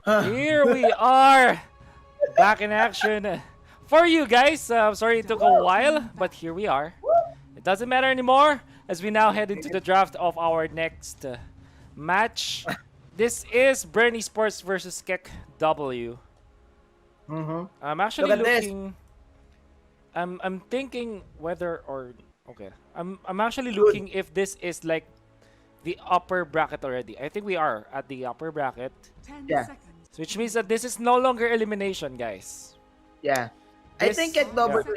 Here we are, back in action for you guys. I'm sorry it took a while, but here we are. It doesn't matter anymore as we now head into the draft of our next match. This is Bren Esports versus KEKW. I'm actually Look at this. looking. I'm thinking whether or okay. I'm actually Good. looking if this is like the upper bracket already. I think we are at the upper bracket. 10 Yeah. seconds. Which means that this is no longer elimination, guys. Yeah. I think This, yeah. KEKW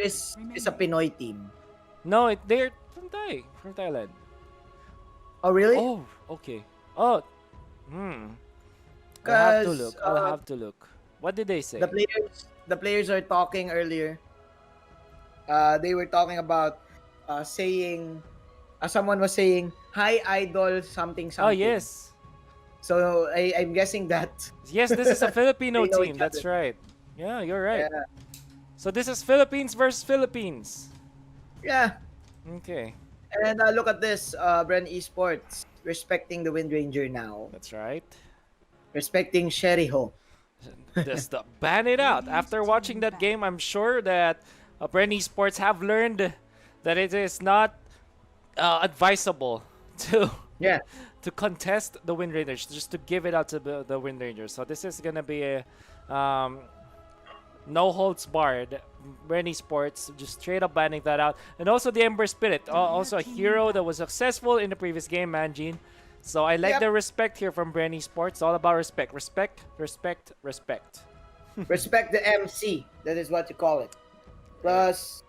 is a Pinoy team. No, they're from Thailand. Oh, really? Oh, okay. Oh, hmm. I'll have to Because look. I'll have to look. What did they say? the players are talking earlier. They were talking about saying someone was saying hi idol something Oh, something. yes. So I'm guessing that Yes, this is a Filipino they know team. each That's other. right. Yeah, you're right. Yeah. So this is Philippines versus Philippines. Yeah. Okay, And look at this, Bren Esports respecting the Wind Ranger now, that's right. respecting Sheriho. Just ban it out. After watching that game, I'm sure that Bren Esports have learned that it is not advisable to Yeah. to contest the Wind Rangers, just to give it out to the Wind Rangers. So this is gonna be a no holds barred. Bren Sports just straight up banning that out, and also the Ember Spirit, also a hero that was successful in the previous game, Manjin. So I like Yep. the respect here from Bren Sports. All about respect, respect, respect, respect. Respect the MC. That is what you call it. Plus,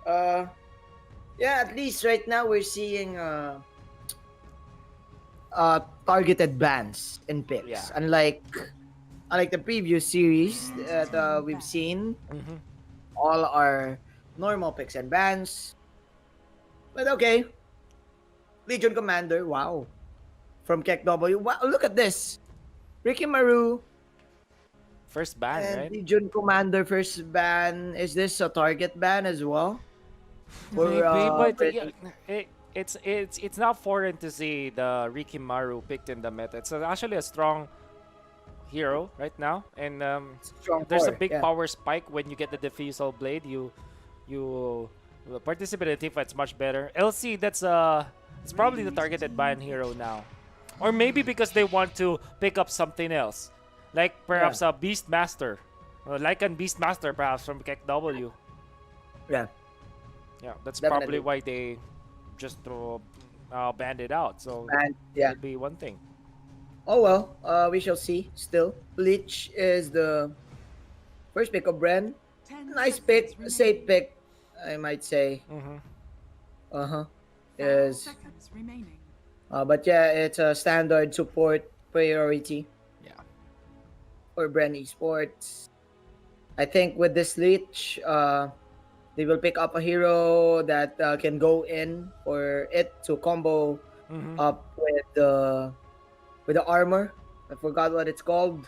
yeah, at least right now we're seeing targeted bans and picks. Yeah. Unlike the previous series that we've seen, Hmm. all are normal picks and bans. But okay, Legion Commander, wow, from KEKW. Wow, look at this, Ricky Maru First ban, and right? Legion Commander first ban. Is this a target ban as well? Maybe, but yeah, Britain? it's not foreign to see the Rikimaru picked in the meta. It's actually a strong hero right now, and Strong there's a core, big yeah. power spike when you get the diffusal blade. You participate in team fights much better. LC, it's probably the targeted ban hero now, or maybe because they want to pick up something else, like perhaps a Beastmaster, like a Beastmaster perhaps from KEKW. Yeah, Yeah, that's definitely. probably why they just banned it out. So And that yeah. would be one thing. Oh well, we shall see. Still, Bleach is the first pick of Bren. 10 Nice seconds pick, remaining. safe pick, I might say. Mm-hmm. Uh huh. 5 Is seconds remaining. but yeah, it's a standard support priority Yeah. for Bren Esports. I think with this Leech, they will pick up a hero that can go in for it to combo Mm-hmm. up with the armor. I forgot what it's called.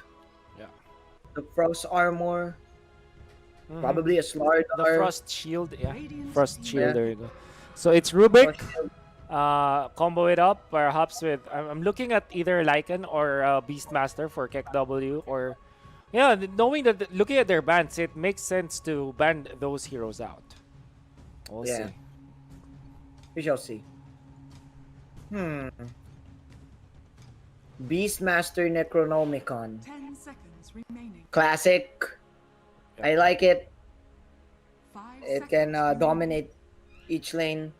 Yeah. The frost armor, Mm-hmm. probably a Slardar. The frost shield. Yeah. Radiant Frost team shield. Yeah. There you go. So it's Rubik. Frost shield. Combo it up perhaps with. I'm looking at either Lycan or Beastmaster for KEKW, or yeah, knowing that looking at their bans, it makes sense to ban those heroes out. We'll Yeah. see. We shall see. Beastmaster Necronomicon. 10 seconds remaining. Classic. Yeah. I like it. 5 It seconds can remaining. dominate each lane.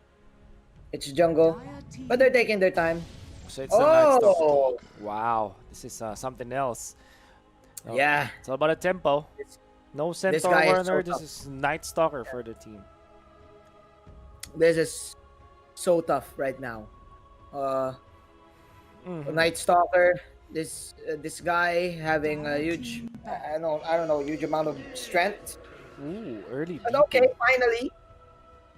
It's jungle. Dire team But they're taking their time. So it's a Night Stalker. Oh! Wow, this is something else. Oh, Yeah. It's all about a tempo. This- No Centaur guy is so Runner. This tough. is Night Stalker for the team. This is so tough right now. Mhm. Night Stalker. This guy having a huge, I don't know, huge amount of strength. Ooh, early But DP. okay, finally.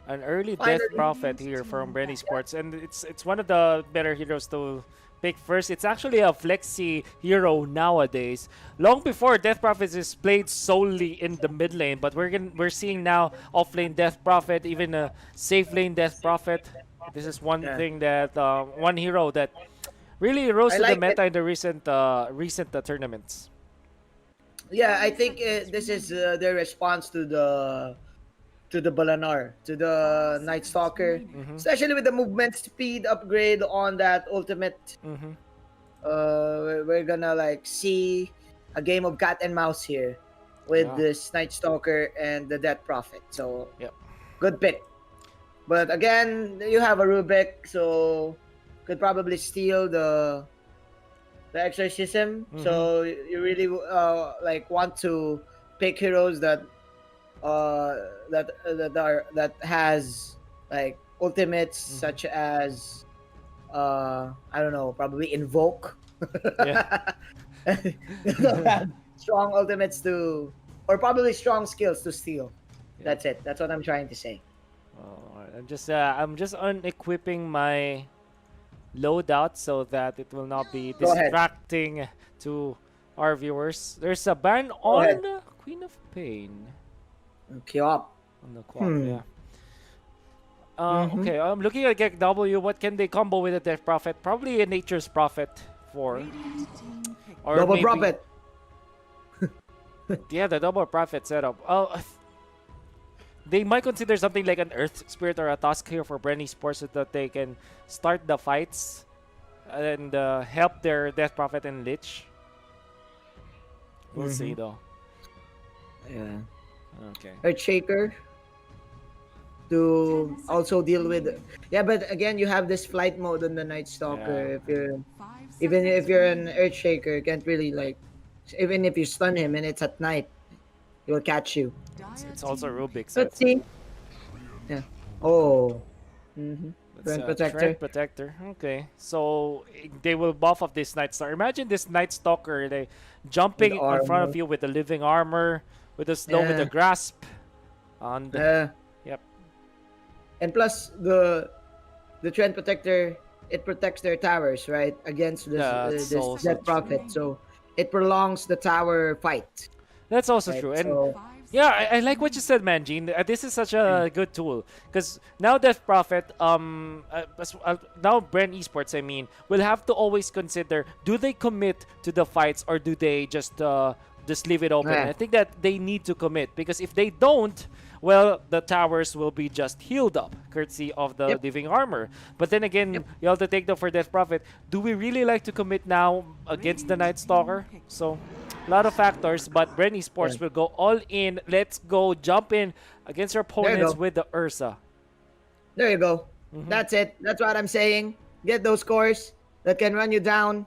An early Death Finally. Prophet here from Brenny Sports, and it's one of the better heroes to pick first. It's actually a flexi hero nowadays. Long before Death Prophet is played solely in the mid lane, but we're seeing now off lane Death Prophet, even a safe lane Death Prophet. This is one Yeah. thing that one hero that really rose I to the like meta in the recent tournaments. Yeah, I think this is their response to the Balanar, to the Night Stalker, Mm-hmm. especially with the movement speed upgrade on that ultimate. Mm-hmm. We're gonna like see a game of cat and mouse here with Yeah. this Night Stalker and the Death Prophet. So Yep. good pick. But again, you have a Rubik, so could probably steal the exorcism. Mm-hmm. So you really like want to pick heroes that has like ultimates Mm-hmm. such as I don't know, probably invoke. Yeah. They'll have strong ultimates to, or probably strong skills to steal. Yeah. That's it. That's what I'm trying to say. Oh, I'm just unequipping my loadout so that it will not be Go ahead. distracting to our viewers. There's a ban Go ahead. on Queen of Pain Queue up. on the quad. Hmm. Yeah. Mhm. Okay, I'm looking at KEKW. What can they combo with a Death Prophet? Probably a Nature's Prophet for, or Double maybe profit. yeah, the double Prophet setup. Oh, they might consider something like an Earth Spirit or a Tusk here for Bren Esports so that they can start the fights and help their Death Prophet and Lich. We'll see Mhm. though. Yeah. Okay. Earthshaker to also deal with. Yeah, but again, you have this flight mode on the Night Stalker. Yeah. If you're even if you're an Earthshaker, you can't really like. Even if you stun him and it's at night, he will catch you. It's also Rubik, so Let's see. Yeah. Oh. Mm-hmm. it's Friend a protector. Trend Protector. Okay, so they will buff up this Night Stalker. Imagine this Night Stalker, they jumping With in front of armor. you with the living armor, with the slow, with the Yeah. grasp, and yep, And plus the trend protector, it protects their towers, right, against that's this also Death Prophet. So it prolongs the tower fight, that's also right? true. And So yeah, I like what you said, man, Gene. This is such a good tool because now Death Prophet, now Bren Esports, I mean, will have to always consider: do they commit to the fights or do they just leave it open? And yeah, I think that they need to commit because if they don't, well, the towers will be just healed up, courtesy of the yep, living armor. But then again, yep, you have to take them for Death Prophet. Do we really like to commit now against the Night Stalker? So a lot of factors, but Bren yeah. Esports will go all in. Let's go jump in against our There you opponents go. with the Ursa. There you go. Mm-hmm. That's it. That's what I'm saying. Get those scores that can run you down.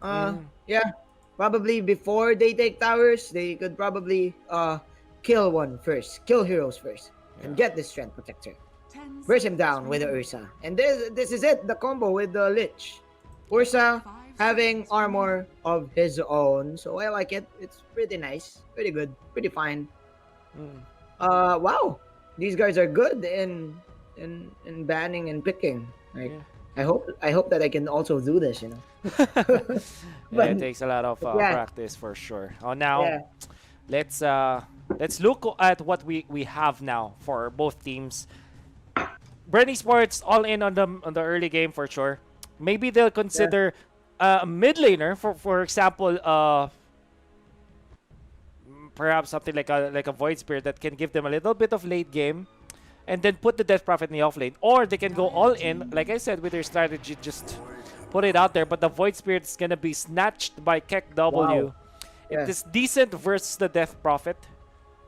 Mm. Yeah. Probably before they take towers, they could probably kill one first, kill heroes first, and Yeah. get this strength protector. Burst him down with the Ursa. And this is it, the combo with the Lich. Ursa having armor of his own. So I like it. It's pretty nice. Pretty good. Pretty fine. Mm. Wow. These guys are good in banning and picking. Like Yeah. I hope that I can also do this, you know. Yeah, But it takes a lot of yeah, practice for sure. Oh, now yeah. let's look at what we have now for both teams. Bren Esports all in on the early game for sure. Maybe they'll consider a mid laner for example, perhaps something like a Void Spirit that can give them a little bit of late game, and then put the Death Prophet in the offlane. Or they can go all in, like I said, with their strategy, just put it out there. But the Void Spirit is gonna be snatched by KEKW. Wow. It Yeah. is decent versus the Death Prophet.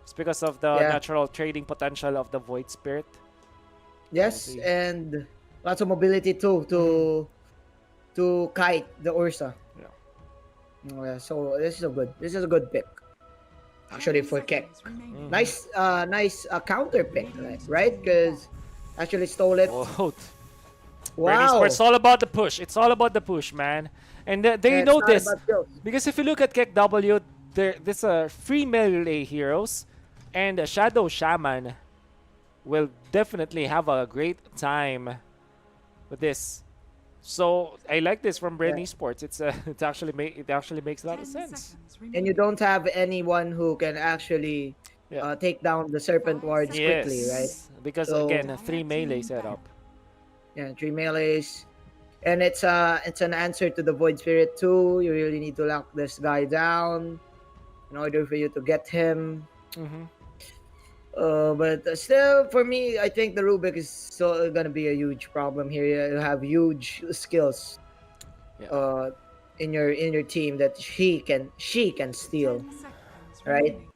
It's because of the Yeah. natural trading potential of the Void Spirit. Yes, see. and lots of mobility too to kite the Ursa. Yeah. Oh, yeah, so this is a good pick. Actually for Kek. Nice counter pick, right? Because actually stole it. Oh, Wow. Esports, it's all about the push. It's all about the push, man. And they Yeah, it's know not this about kills. because if you look at KEKW, there's a free melee heroes, and a Shadow Shaman will definitely have a great time with this. So I like this from Bren Yeah. Esports. It actually makes a lot of sense. And you don't have anyone who can actually Yeah. take down the serpent wards quickly, right? Yes, because So- again, a 3 melee setup. Yeah, 3 melees. And it's an answer to the Void Spirit too. You really need to lock this guy down. in order for you to get him. Mm-hmm. But still, for me, I think the Rubik is still gonna be a huge problem here. You have huge skills, Yeah. uh, in your team that she can steal, 10 seconds right? remaining.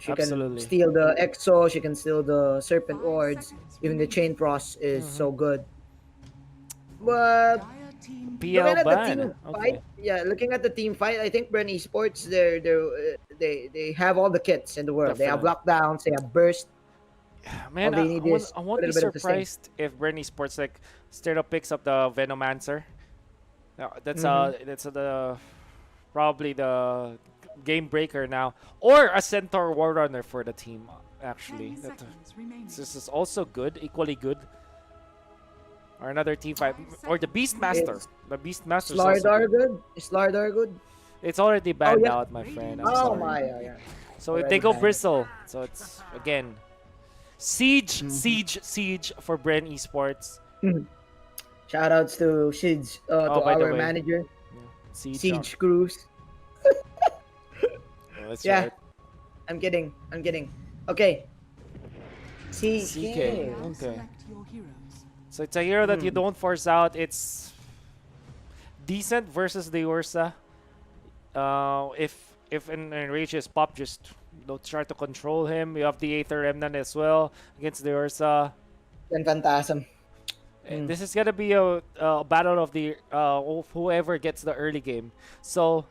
She can Absolutely. steal the Exo. She can steal the Serpent 5 Wards. seconds Even the remaining. Chain Frost is Mm-hmm. so good. But Dire team looking PL at the ban. team fight, Okay. yeah, looking at the team fight, I think Bren Esports, they have all the kits in the world. They have Definitely. lockdowns, they have burst. All Man, they need is I a won't be little bit of sustain. surprised if Bren Sports like straight up picks up the Venomancer. Mm-hmm. That's the probably the game breaker now, or a Centaur War Runner for the team. 10 Actually, seconds remaining. this is also good, equally good. Or another team fight, 5 or the seconds Beastmaster. It's The Beastmaster is also Slardar good. good? Is Slardar good? It's already Oh banned yeah. out, my friend. I'm Oh sorry. my, yeah. So if they Already go banned. Bristle, so it's again siege, Mhm. siege for Bren Esports. Shout outs to Shids, Oh, to by the our way, manager, yeah, siege. Siege Cruz. Oh, that's Yeah, right. I'm kidding. I'm kidding. Okay. CK. CK. Now Okay. select your heroes. So it's a hero that you Hmm. don't force out. It's decent versus the Ursa. If an enrage is pop, just don't try to control him. You have the Aether Remnant as well against the Ursa. And Phantasm. This is gonna be a battle of whoever gets the early game. So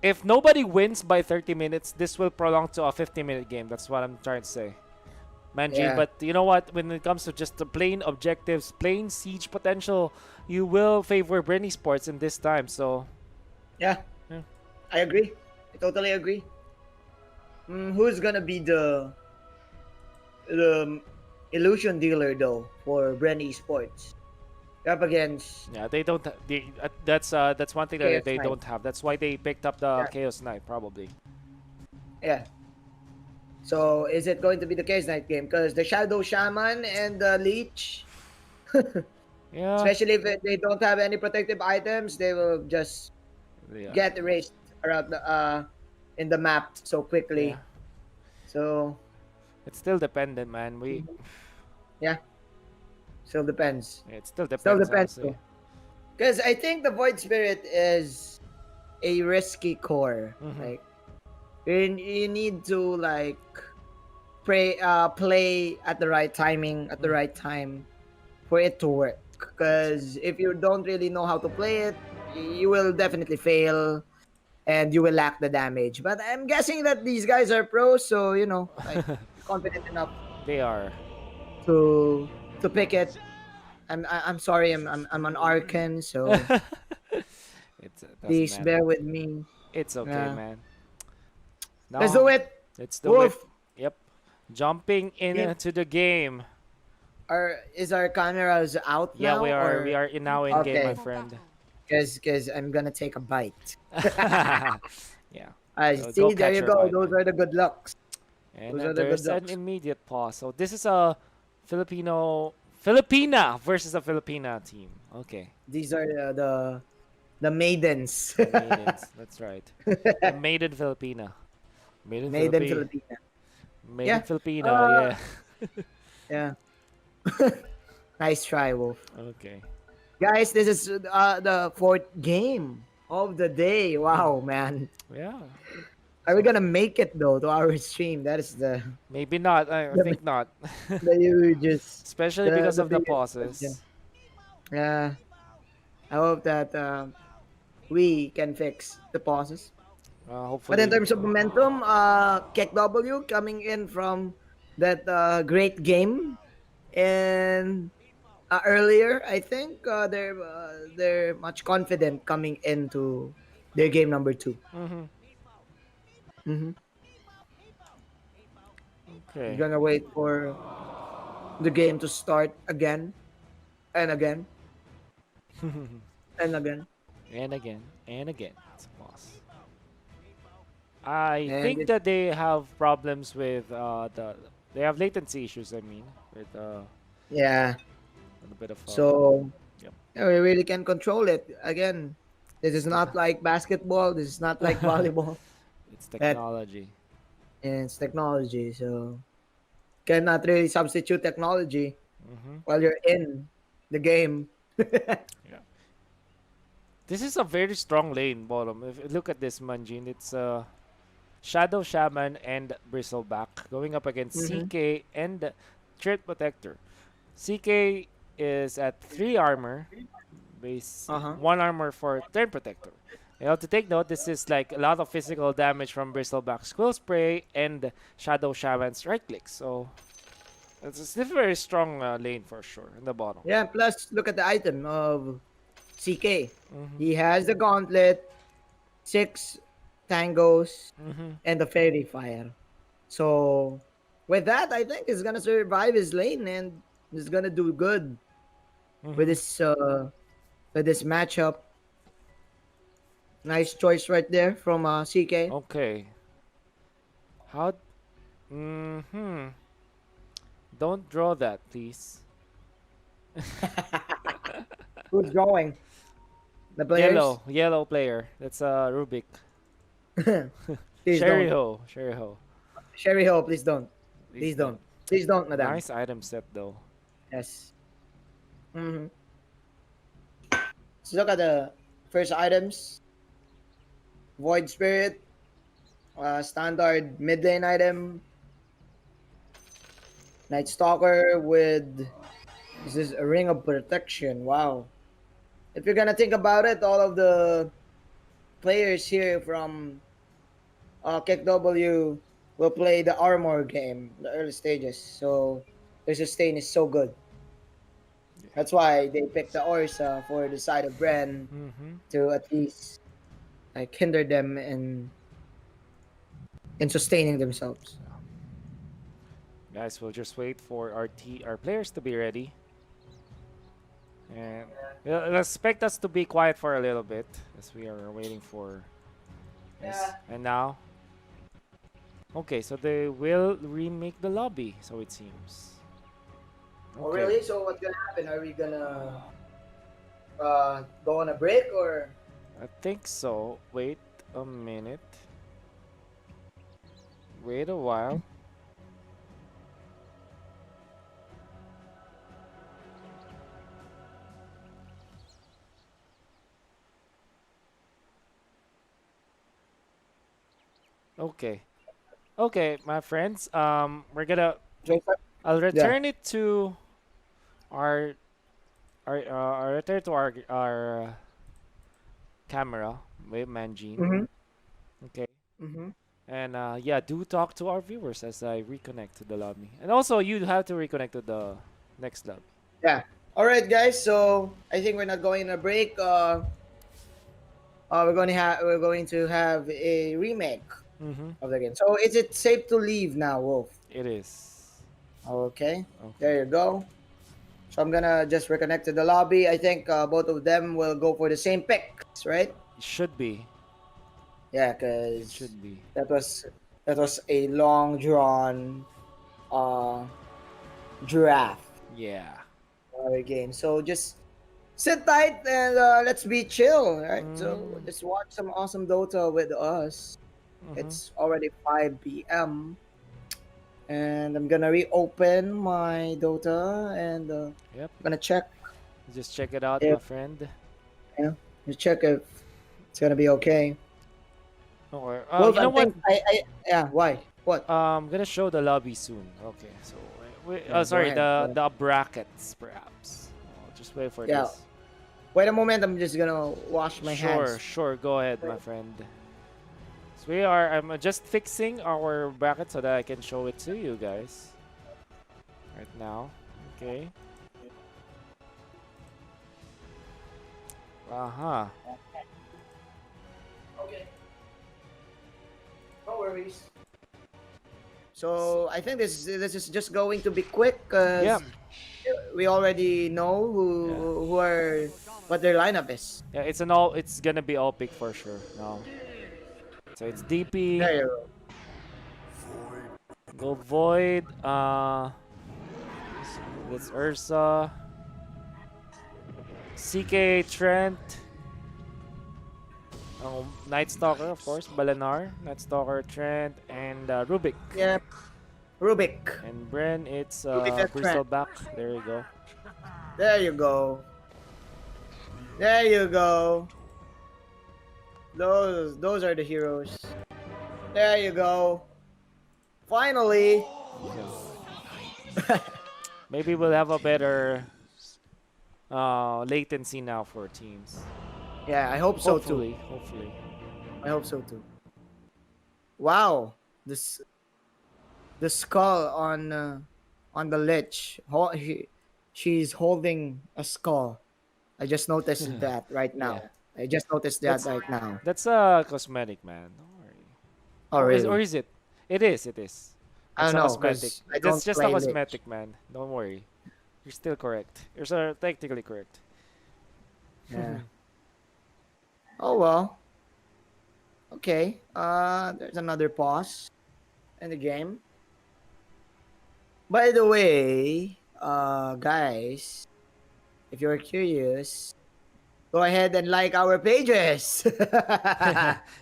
if nobody wins by 30 minutes, this will prolong to a 50-minute game. That's what I'm trying to say, Manji. Yeah. But you know what? When it comes to just the plain objectives, plain siege potential, you will favor Bren Sports in this time. So Yeah. Yeah. I agree. I totally agree. Who's gonna be the illusion dealer though for Bren Esports? Up against yeah, they don't. That's one thing that Chaos they Knight. don't have. That's why they picked up the Yeah. Chaos Knight probably. Yeah. So is it going to be the Case Knight game? Because the Shadow Shaman and the Leech, Yeah. especially if they don't have any protective items, they will just Yeah. get erased around the in the map so quickly. Yeah. So It's still dependent, man. yeah, still depends. It still Still depends, depends honestly. because I think the Void Spirit is a risky core. Mhm. Like you need to like play at the right timing at the Mhm. right time for it to work. Because if you don't really know how to play it, you will definitely fail and you will lack the damage. But I'm guessing that these guys are pros, so like confident enough They are. to pick it. I'm sorry, I'm an Arcan, so It doesn't please matter. bear with me. It's okay, Yeah. man. Let's do Now, it. let's do it. Wolf, Yep. Jumping into the game. is our cameras out Yeah, now? we are. We Or are now in game, my Okay. For friend. battle. because I'm gonna take a bite. Yeah. I So go see. There catch you your go. bite, Those man. are the good lucks. And Those are the good there's an lucks. immediate pause. So this is a Filipina versus a Filipina team. Okay. These are the maidens. The maidens. That's right. The maiden Filipina. Maiden Maiden Filipina. Filipina. Maiden Yeah. Filipina. Uh, Yeah. Yeah. Nice try, Wolf. Okay. Guys, this is the fourth game of the day. Wow, man. Yeah. Are we gonna make it though to our stream? That is the Maybe not. I the, think not. the hugest, Especially because the of the biggest question. pauses. Yeah. I hope that we can fix the pauses. But in Hopefully. terms of momentum, KEKW coming in from that great game and earlier, I think they're much confident coming into their game number 2. Mm-hmm. Mm-hmm. Okay. Gonna wait for the game to start again and again and again. And again. And again. It's a pause. I And think it, that they have problems with they have latency issues. I mean, with yeah, a bit of so Yep. yeah, we really can control it. Again, this is not like basketball. This is not like volleyball. It's That technology. it's technology, so cannot really substitute technology Mm-hmm. while you're in the game. Yeah. This is a very strong lane, bottom. If you look at this, Manjin, it's Shadow Shaman and Bristleback going up against Mm-hmm. CK and Threat Protector. CK is at 3 armor, base Uh-huh. 1 armor for Threat Protector. You have to take note, this is like a lot of physical damage from Bristleback's Quill Spray and Shadow Shaman's right click. So it's a very strong lane for sure in the bottom. Yeah, plus look at the item of CK. Mm-hmm. He has the gauntlet, 6 tangos, Mm-hmm. and the fairy fire. So with that, I think he's gonna survive his lane and he's gonna do good with Mm-hmm. this matchup. Nice choice right there from CK. Okay. How? Mm-hmm. Don't draw that, please. Who's going? The players? Yellow, yellow player. That's Rubik. Please Sherry don't. Ho, Sherry Ho. Sherry Ho, please don't. Please Please don't. don't. Please don't, madam. Nice item set though. Yes. Mm-hmm. Let's look at the first items. Void Spirit, standard mid lane item. Night Stalker with this is a ring of protection. Wow. If you're gonna think about it, all of the players here from KEKW will play the armor game, the early stages. So their sustain is so good. That's why they picked the Orsa for the side of Bren Mm-hmm. to at least like hinder them in sustaining themselves. Guys, we'll just wait for our players to be ready. And expect us to be quiet for a little bit as we are waiting for this. Yeah. And now, okay, so they will remake the lobby, so it seems. Oh really? So what's gonna happen? Are we gonna go on a break or? I think so. Wait a minute. Wait a while. Okay. Okay, my friends. We're gonna. I'll Yeah. return it to our I'll return to our camera with Manjin. Mm-hmm. Okay. Mm-hmm. And yeah, do talk to our viewers as I reconnect to the lobby. And also, you have to reconnect to the next lobby. Yeah. All right, guys. So I think we're not going on a break. We're going to have a remake Mm-hmm. of the game. So is it safe to leave now, Wolf? It is. Okay. Okay. There you go. So I'm gonna just reconnect to the lobby. I think both of them will go for the same picks, right? It should be. Yeah, It because should be. that was a long drawn uh draft Yeah. game. So just sit tight and let's be chill, right? So Mm. just watch some awesome Dota with us. Mm-hmm. It's already 5 p.m. and I'm gonna reopen my Dota and Yep. I'm gonna check Just check it out, my if friend. check if it's gonna be okay. Okay. Wolf, You know I what? think I yeah. Why? What? I'm gonna show the lobby soon. Okay. So, Yeah, go sorry, ahead, go ahead. the brackets perhaps. Just wait for Yeah. this. Wait a moment. I'm just gonna wash my Sure, hands. sure. Go ahead, my friend. So I'm just fixing our bracket so that I can show it to you guys right now. Okay. Uh-huh. Okay. No worries. So I think this is just going to be quick because Yep. we already know who are what their lineup is. Yeah, it's gonna be all pick for sure now. So it's DP, There you go. go Void, it's Ursa, CK Trent, Night Stalker, of course, Balanar, Night Stalker, Trent, and Rubik. Yep. Rubik. And Bren, it's Rubik and Trent. Bristleback. There you go. There you go. There you go. Those are the heroes. There you go. Finally. Maybe we'll have a better latency now for teams. Yeah, I hope so Hopefully, too. hopefully. I hope so too. Wow. This the skull on the lich. She's holding a skull. I just noticed that right now. Yeah. I just noticed that That's right now. that's a cosmetic, man. Don't worry. Oh Or really? is it? It is. It is. I It's don't a know cosmetic. because I That's don't just a play lich. cosmetic, man. Don't worry. You're still correct. You're technically correct. Yeah. Oh well. Okay. There's another pause in the game. By the way, guys, if you're curious, go ahead and like our pages.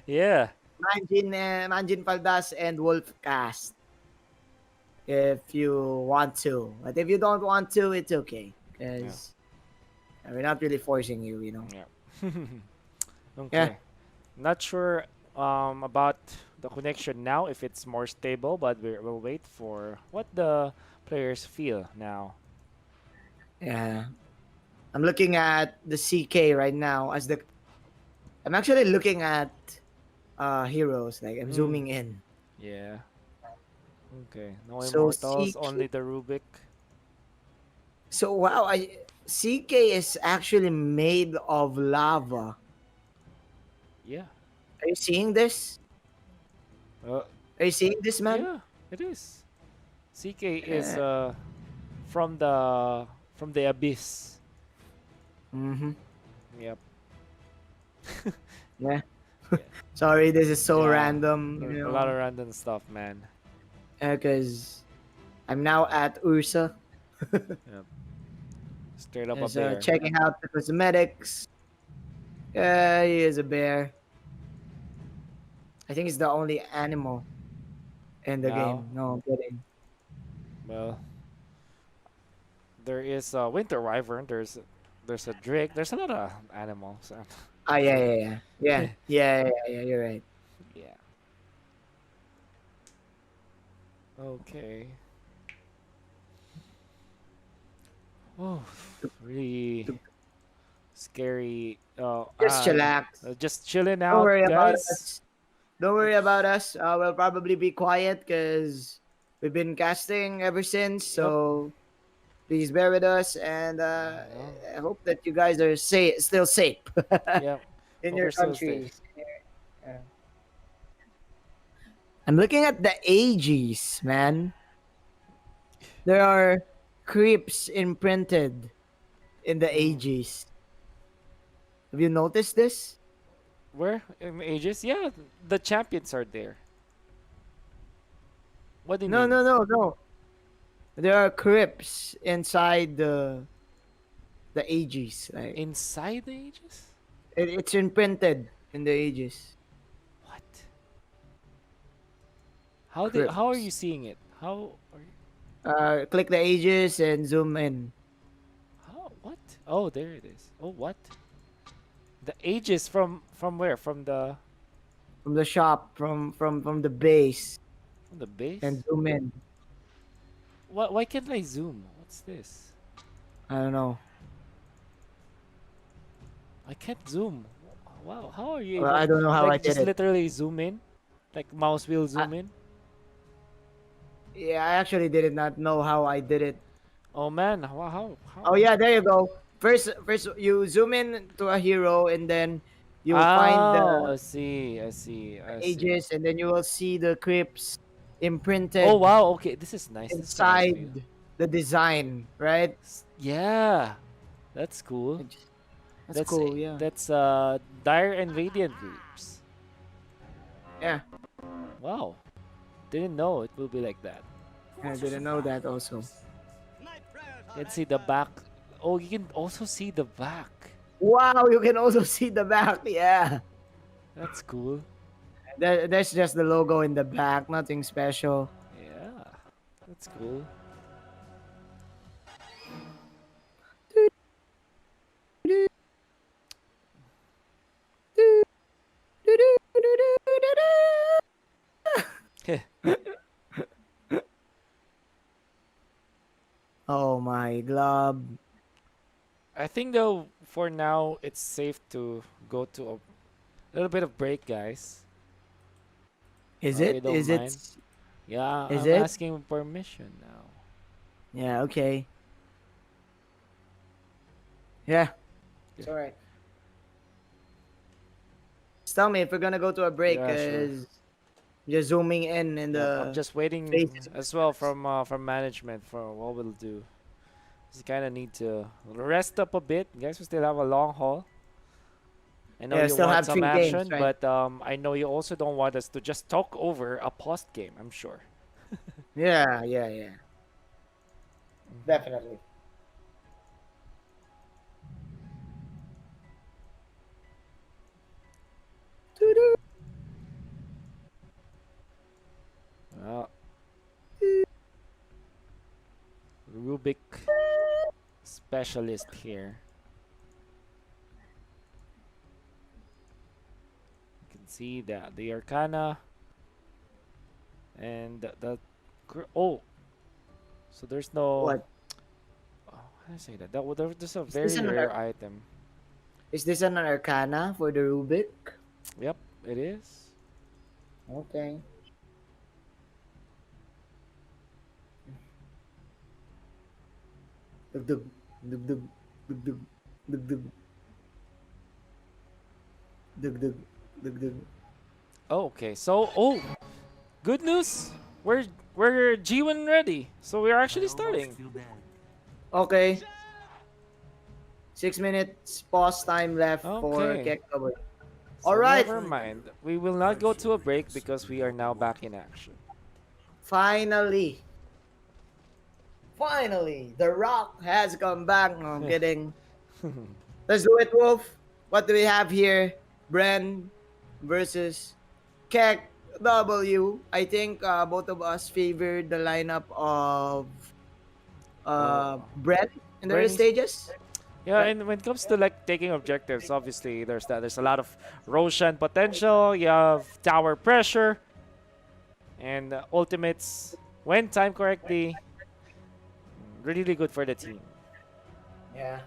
Yeah. Manjin Paldas and Wolfcast. If you want to, but if you don't want to, it's okay, because we're not really forcing you, you know. Yeah. Yeah. Okay. Not sure about the connection now if it's more stable, but we'll wait for what the players feel now. Yeah. I'm looking at the CK right now as the. I'm actually looking at heroes. Like I'm Mm. zooming in. Yeah. Okay. No So immortals, CK. only the Rubik. So wow, CK is actually made of lava. Yeah. Are you seeing this? Uh, Are you seeing this, man? yeah, it is. CK is Yeah. from the abyss. Mm-hmm. Yep. Yeah. Yeah. Sorry, this is so Yeah. random. There's You a lot know, of random stuff, man. because I'm now at Ursa. Yep. Straight up a Is bear. checking out the cosmetics. Yeah, he is a bear. I think it's the only animal in the Now, game. No, I'm kidding. well, there is a winter wyvern. There's a drake. There's a lot of animals. Ah, yeah, yeah, yeah, yeah, yeah, yeah, yeah. You're right. Yeah. Okay. Oh, really scary. Just chillax. Just chilling Don't out, worry about guys. us. Don't worry about us. We'll probably be quiet because we've been casting ever since. Yep. So please bear with us, and Well, I hope that you guys are still safe yep. in Hope your you're still safe. countries. Yeah. I'm looking at the AGs, man. There are creeps imprinted in the Mm. AGs. Have you noticed this? Where in ages? Yeah, the champions are there. What do you No, mean? no, no, no. There are creeps inside the AGs. Like Inside the ages? it's imprinted in the AGs. What? How are you Crips. seeing it? How are you, Click the ages and zoom in. how what? Oh, there it is. Oh, what? The ages from where? From the shop, from the base, From the base? and zoom in. Why can't I zoom? What's this? I don't know. I can't zoom. Wow, how are you Well, able I don't know how I like did just it. literally zoom in? Like mouse wheel I, zoom in? yeah, I actually did not know how I did it. Oh man, how? Oh yeah, there you go. First you zoom in to a hero, and then you find Oh, the I see. ages, and then you will see the crypts Oh imprinted wow, okay, this is nice. This is a nice view. inside the design, right? Yeah, that's cool. That's cool, yeah. That's dire and radiant groups. Yeah, Wow, didn't know it will be like that. I didn't know that also. You can see the back. Oh, you can also see the back. Wow, you can also see the back. Yeah, That's cool. There's just the logo in the back, nothing special. Yeah, that's cool. Oh my glove. I think though for now it's safe to go to a little bit of break, guys. Is You it? don't Is it? mind? Yeah, Is I'm it? asking permission now. Yeah, okay. Yeah. It's Yeah. alright. Just tell me if we're gonna go to a break, Yeah, sure. cause just zooming in Yeah, I'm the just waiting faces. as well from management for what we'll do. Just kind of need to rest up a bit. Guys, we still have a long haul. I know Yeah, you still want have some 3 games, action, right? but I know you also don't want us to just talk over a post game. I'm sure. Yeah, yeah, yeah. Definitely. Doo-doo. Well, Rubik specialist here. You can see that the Arcana and oh, so there's no. What? Oh, how do I say that? There's a Is this very an rare item. is this an Arcana for the Rubik? Yep, it is. Okay. Dug dug dug dug dug dug dug dug dug dug dug dug. Oh, okay. So, oh, good news. We're G1 ready. So we're actually starting. Okay. 6 minutes pause time left for Okay. KEKW. So Alright. never mind. We will not go to a break because we are now back in action. Finally. Finally. The Rock has come back. No, I'm kidding. Let's do it, Wolf. What do we have here? Bren versus KEKW. I think both of us favored the lineup of Bren in the early Bren is- stages. Yeah, Right. and when it comes to like taking objectives, obviously there's that. There's a lot of Roshan potential. You have tower pressure, and ultimates when timed correctly. Really good for the team. Yeah,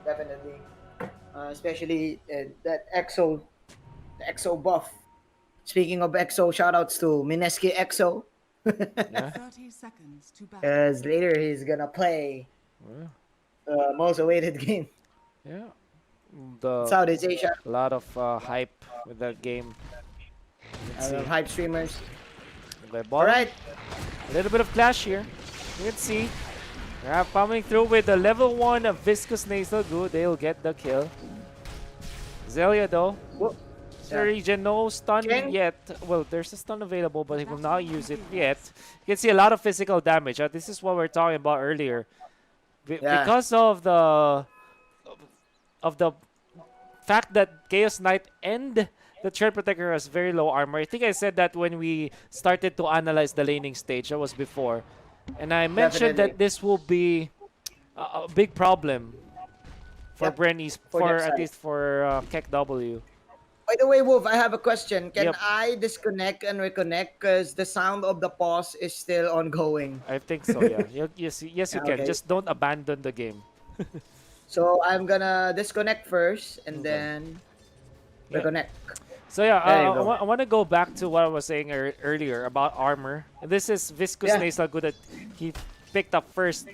definitely. Especially that EXO, the EXO buff. Speaking of EXO, shoutouts to Mineski EXO. Yeah. 30 seconds to battle. Because later he's gonna play Well, the most awaited game. yeah. The Southeast Asia. a lot of hype with that game. Let's see. Hype streamers. The ball. Alright. A little bit of clash here. You can see. They're coming through with the level 1 of Viscous Nasal. Good. They'll get the kill. Zelia though. Whoa. Sir Regen, no stun King? yet. Well, there's a stun available, but he will not use it yet. You can see a lot of physical damage. This is what we are talking about earlier. Yeah. Because of the fact that Chaos Knight and the Thread Protector has very low armor. I think I said that when we started to analyze the laning stage. That was before. And I mentioned Definitely. that this will be a big problem for Yep. Bren For for their at side. least for KEKW. By the way, Wolf, I have a question. Can Yep. I disconnect and reconnect? Because the sound of the pause is still ongoing. I think so, yeah. Yes, you Yeah, can. okay. Just don't abandon the game. So I'm gonna disconnect first and Okay. then Yeah. reconnect. So yeah, There you go. I want to go back to what I was saying earlier about armor. This is Viscous Yeah. Nasal good that he picked up first.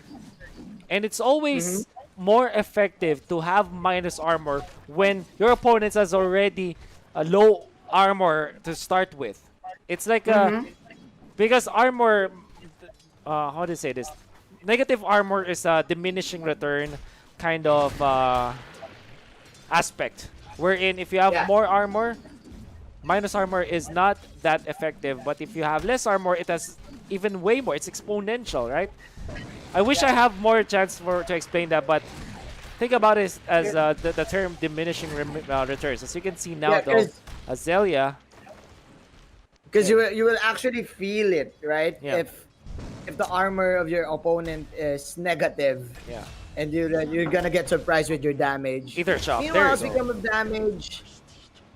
And it's always more effective to have minus armor when your opponent has already a low armor to start with. It's like because armor, how do you say this? Negative armor is a diminishing return kind of aspect. Wherein if you have Yeah. more armor, minus armor is not that effective. But if you have less armor, it has even way more. It's exponential, right? I wish I have more chance to explain that, but think about it as the term diminishing returns. As you can see now, Yeah, though, 'cause Azalea, Because okay. you will actually feel it, right? Yeah, If the armor of your opponent is negative, yeah. and you're gonna get surprised with your damage. Ether Shock. There you Meanwhile, go. speaking of damage,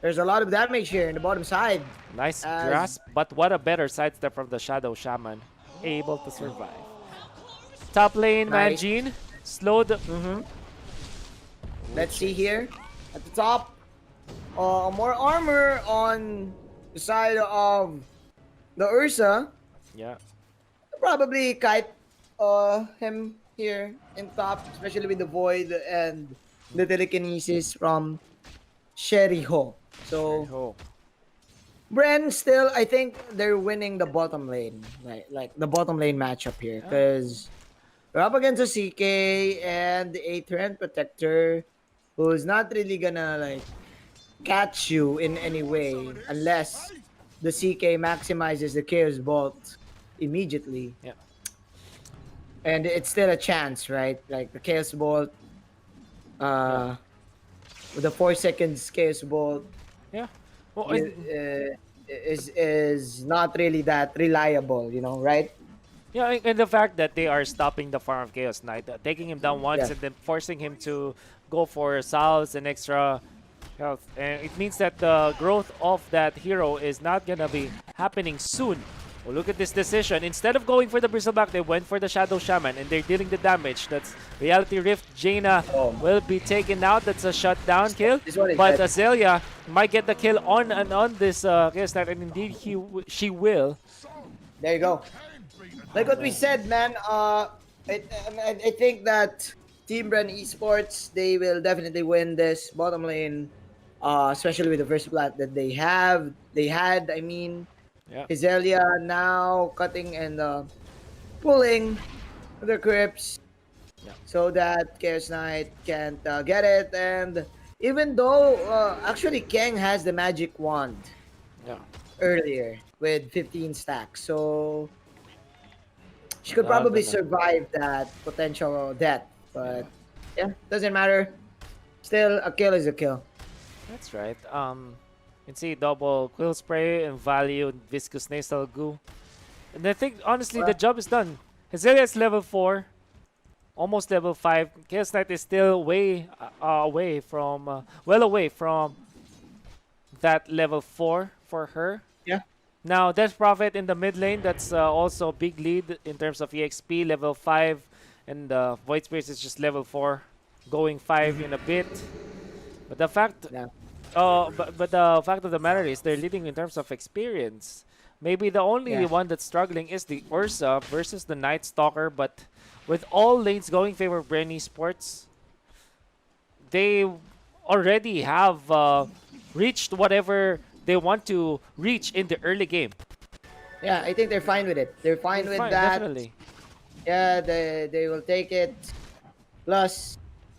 there's a lot of damage here in the bottom side. Nice As grasp, but what a better sidestep from the Shadow Shaman. Able to survive. Top lane, nice. Manjin. Slowed. Mm-hmm. Let's see here at the top. More armor on the side of the Ursa. Yeah. Probably kite him here in top, especially with the void and the telekinesis from Sheriho. So Oh, Bren still, I think they're winning the bottom lane, like the bottom lane matchup here, yeah. because we're up against a CK and a Trend Protector, who's not really gonna like catch you in any way unless the CK maximizes the Chaos Bolt immediately, Yeah. and it's still a chance, right? Like the Chaos Bolt, Yeah. uh, with the 4 seconds Chaos Bolt Yeah. Well, you, is not really that reliable, right? yeah, and the fact that they are stopping the farm of Chaos Knight, taking him down once Yeah, and then forcing him to go for salves and extra health. And it means that the growth of that hero is not going to be happening soon. Well, look at this decision. Instead of going for the Bristleback, they went for the Shadow Shaman and they're dealing the damage. That's Reality Rift. Jaina Oh. will be taken out. That's a shutdown kill. This one is But dead. Azalea might get the kill on and on this Chaos Knight, and indeed she will. There you go. Like what we said, man. I think that Team Bren Esports, they will definitely win this bottom lane. Especially with the first plat that they had. I mean, Yeah. Hizelia now cutting and pulling the crypts, Yeah. so that Chaos Knight can't get it. And even though actually Kang has the magic wand Yeah. earlier with 15 stacks, so she could No, no, probably no. survive that potential death. Yeah. But yeah, doesn't matter. Still, a kill is a kill. That's right. You can see double quill spray and value viscous nasal goo. And I think honestly the Well, job is done. Hazelia is level 4, almost level 5. Chaos Knight is still way away from, well away from that level 4 for her. yeah, Now, Death Prophet in the mid lane, that's also a big lead in terms of EXP, level 5. And Void Spirit is just level 4, going 5 in a bit. But the fact yeah, but the fact of the matter is they're leading in terms of experience. Maybe the only yeah. one that's struggling is the Ursa versus the Night Stalker, but with all lanes going favor Bren Esports, they already have reached whatever they want to reach in the early game. Yeah, I think they're fine with it. They're fine with Fine, that. definitely. Yeah, they will take it. Plus,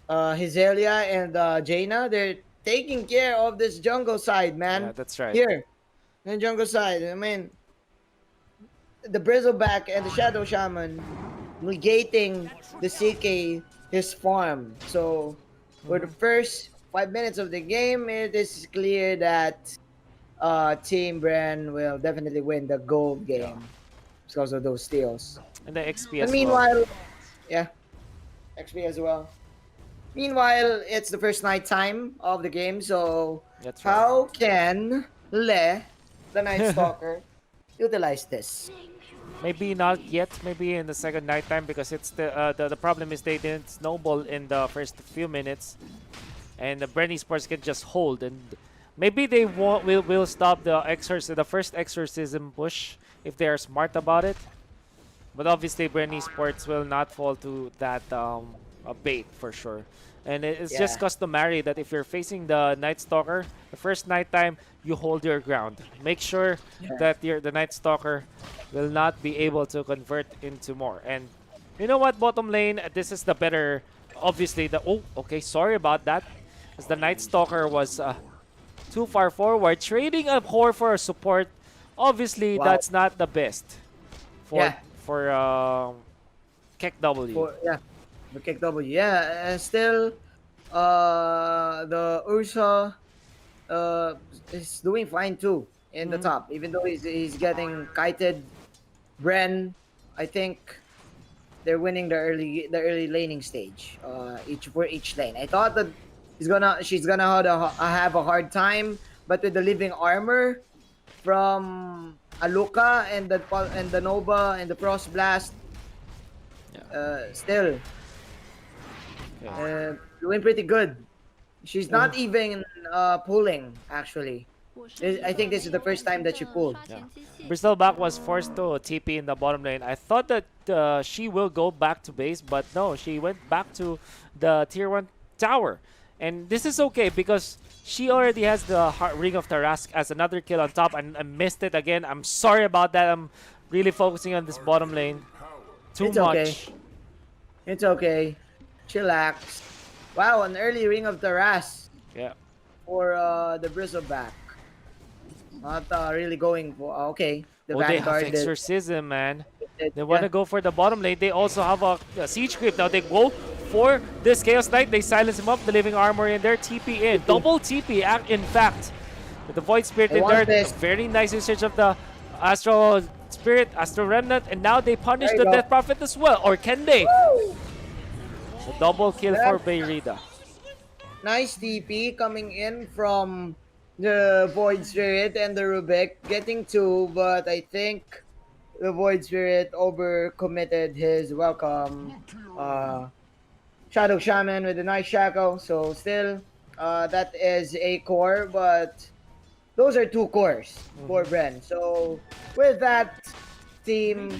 Hizelia and Jaina, they're taking care of this jungle side, Yeah, man. that's right. Here, in the jungle side. I mean, the Bristleback and the Shadow Shaman negating the CK his farm. So, for the first 5 minutes of the game, it is clear that Team Bren will definitely win the gold game because of those steals. And the XP And as well. meanwhile, yeah, XP as well. Meanwhile, it's the first night time of the game, so That's right. how can Le, the Night Stalker, utilize this? Maybe not yet. Maybe in the second nighttime because it's the problem is they didn't snowball in the first few minutes, and the Bren Esports can just hold, and maybe they will stop the first exorcism push if they are smart about it. But obviously, Bren Esports will not fall to that bait for sure. And it's just Yeah, customary that if you're facing the Night Stalker, the first nighttime, you hold your ground. Make sure that the Night Stalker will not be able to convert into more. And you know what, bottom lane, this is the better, obviously, oh, okay, sorry about that. As the Night Stalker was too far forward, trading a core for a support, obviously, wow. that's not the best for, Yeah, for KEKW. yeah, the KEKW. Yeah, and still, the Ursa uh, is doing fine too in the Mhm. top, even though he's getting kited. Bren, I think they're winning the early laning stage. Each lane. I thought that she's gonna have a hard time, but with the living armor from Aluka and the Nova and the Frost Blast, Yeah. still Okay. doing pretty good. She's Uh, not even pulling actually. I think this is the first time that she pulled. yeah. Bristleback was forced to TP in the bottom lane. I thought that she will go back to base, but no, she went back to the tier 1 tower. And this is okay because she already has the Ring of Tarask as another kill on top, and I missed it again. I'm sorry about that. I'm really focusing on this bottom lane too It's okay. much. It's okay. Chillax. Wow, an early Ring of the Ras Yeah. for the Bristleback. Not really going for okay. The Oh, they have Vanguard Exorcism, man. did They want yeah. to go for the bottom lane. They also have a siege creep. Now they go for this Chaos Knight. They silence him up. The living armor in there. TP in. Double TP, in fact. With the Void Spirit I in want there. this. Very nice usage of the Astral Spirit, Astral Remnant. And now they punish There the you go. Death Prophet as well. Or can they? Woo! A double kill Yeah. for Bayrida. Nice TP coming in from the Void Spirit and the Rubik, getting two, but I think the Void Spirit overcommitted his welcome Shadow Shaman with a nice shackle. So still, that is a core, but those are two cores for Bren. So with that, team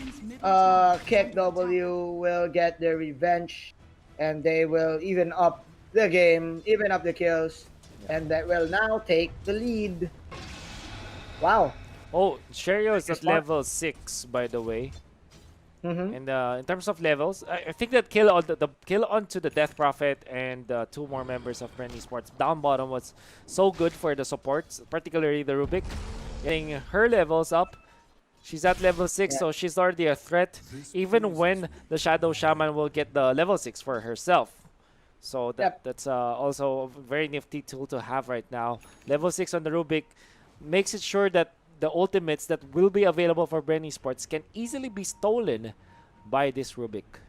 KEKW will get their revenge, and they will even up the game, even up the kills, and that will now take the lead. Wow. Oh, Sherio is at Smart. level 6, by the way. Mm-hmm. And in terms of levels, I think that kill on the kill onto the Death Prophet and two more members of Bren Esports down bottom was so good for the supports, particularly the Rubik, getting her levels up. She's at level 6, Yeah. so she's already a threat, even when the Shadow Shaman will get the level 6 for herself. So Yep. that's also a very nifty tool to have right now. Level 6 on the Rubik makes it sure that the ultimates that will be available for Bren Esports can easily be stolen by this Rubik.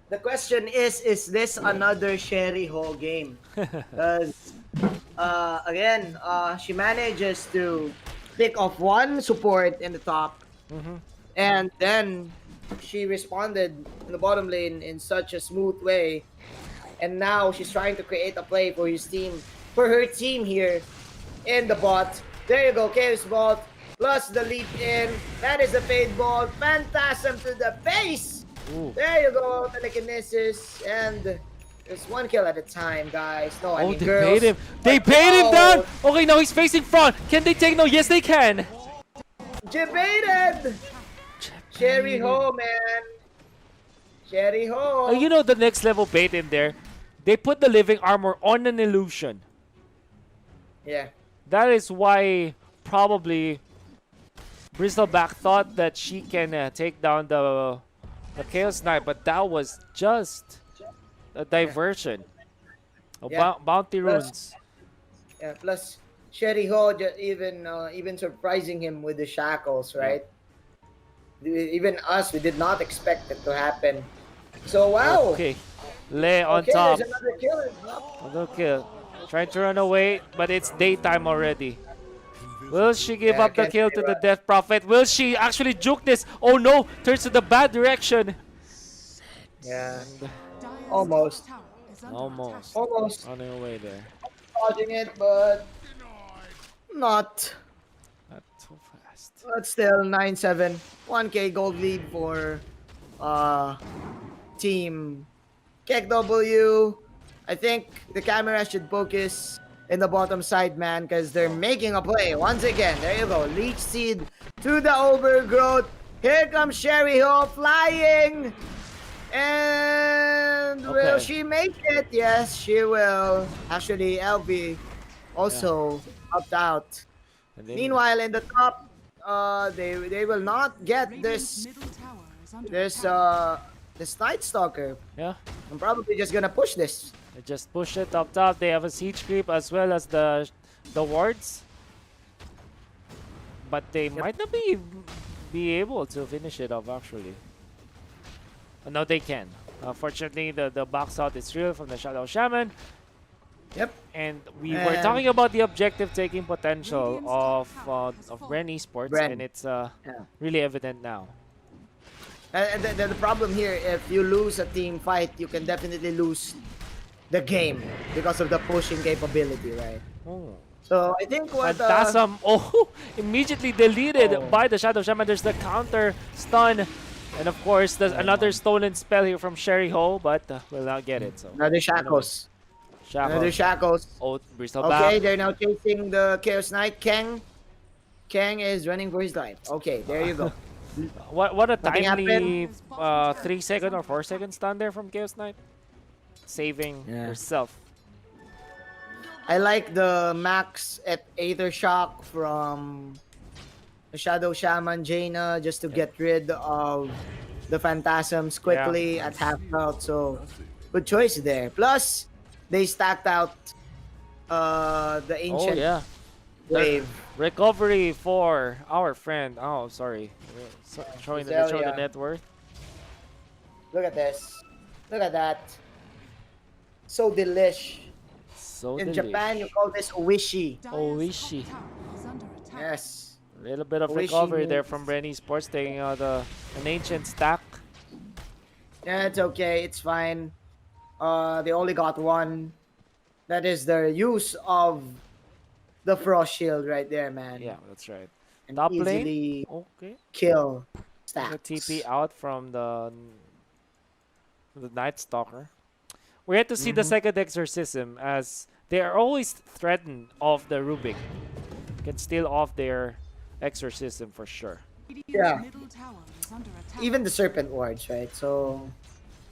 The question is this another Sherry Hall game? Because again, she manages to pick off one support in the top, Mhm. and then she responded in the bottom lane in such a smooth way. And now she's trying to create a play for his team, for her team here in the bot. There you go, Chaos Bolt, plus the leap in. That is the Fade Bolt. Phantasm to the face. Ooh. There you go, telekinesis, and it's one kill at a time, guys. No, I Oh, mean they girls. bait him. They bait him Oh, down. Okay, now he's facing front. Can they take no? Yes, they can. Debated. Cherry Ho, man. Cherry Ho. You know the next level bait in there. They put the living armor on an illusion. Yeah. That is why probably Bristleback thought that she can take down the Chaos Knight, but that was just a diversion. Yeah. Bounty Plus- runes. Yeah. Plus, Cherry Ho just even surprising him with the shackles, right? Even us, we did not expect it to happen. So wow. Okay, Lei on Okay, top. there's another killer. Another kill. Trying to run away, but it's daytime already. Will she give Yeah, up the can't kill say to the that. Death Prophet? Will she actually juke this? Oh no! Turns to the bad direction. Yeah. Dire's Almost. tower is under Almost. attack. Almost Running away there. dodging it, but not. Not too fast. But still 9-7. 1K gold lead for team KEKW. I think the camera should focus in the bottom side, man, because they're making a play. Once again, there you go. Leech Seed to the Overgrowth. Here comes Sherry Ho flying. And will Okay. she make it? Yes, she will. Actually, LB also opt out. And then Meanwhile, in the top, they will not get Radiant's this middle tower is under this attack. this Night Stalker. yeah. I'm probably just gonna push this. They just push it up top. They have a siege creep as well as the wards. But they might not be able to finish it off actually. No, they can. Fortunately, the box out is real from the Shadow Shaman. Yep. And we were talking about the objective taking potential of Bren Esports, Bren. and it's Yeah. really evident now. And the problem here, if you lose a team fight, you can definitely lose the game because of the pushing capability, right? Oh. So I think what Phantasm, immediately deleted Oh. by the Shadow Shaman. There's the counter stun, and of course there's another stolen spell here from Sherry Ho, but we'll not get it. So another Shackles. Another Shackles. Oh, Bristol Okay, back. they're now chasing the Chaos Knight. Kang is running for his life. Okay, there you go. What a Nothing timely 3-second or 4-second stun there from Chaos Knight, saving Yeah. herself. I like the max at Aether Shock from the Shadow Shaman Jaina just to get rid of the Phantasms quickly at half health. So good choice there. Plus, they stacked out the Oh ancient yeah, wave. recovery for our friend. Oh, sorry, showing the Rosalia. net worth. Look at this. Look at that. So delish. So In delish. Japan, you call this oishi. Oishi. Yes. A little bit of Oishi recovery there means- from Bren Esports, taking out an ancient stack. Yeah, it's okay. It's fine. They only got one. That is the use of the Frost Shield right there, man. Yeah, that's right. And Top lane. easily Okay. kill The stacks. TP out from the Night Stalker. We had to see the second exorcism, as they are always threatened of the Rubik. Can steal off their exorcism for sure. Yeah. Even the Serpent Wards, right? So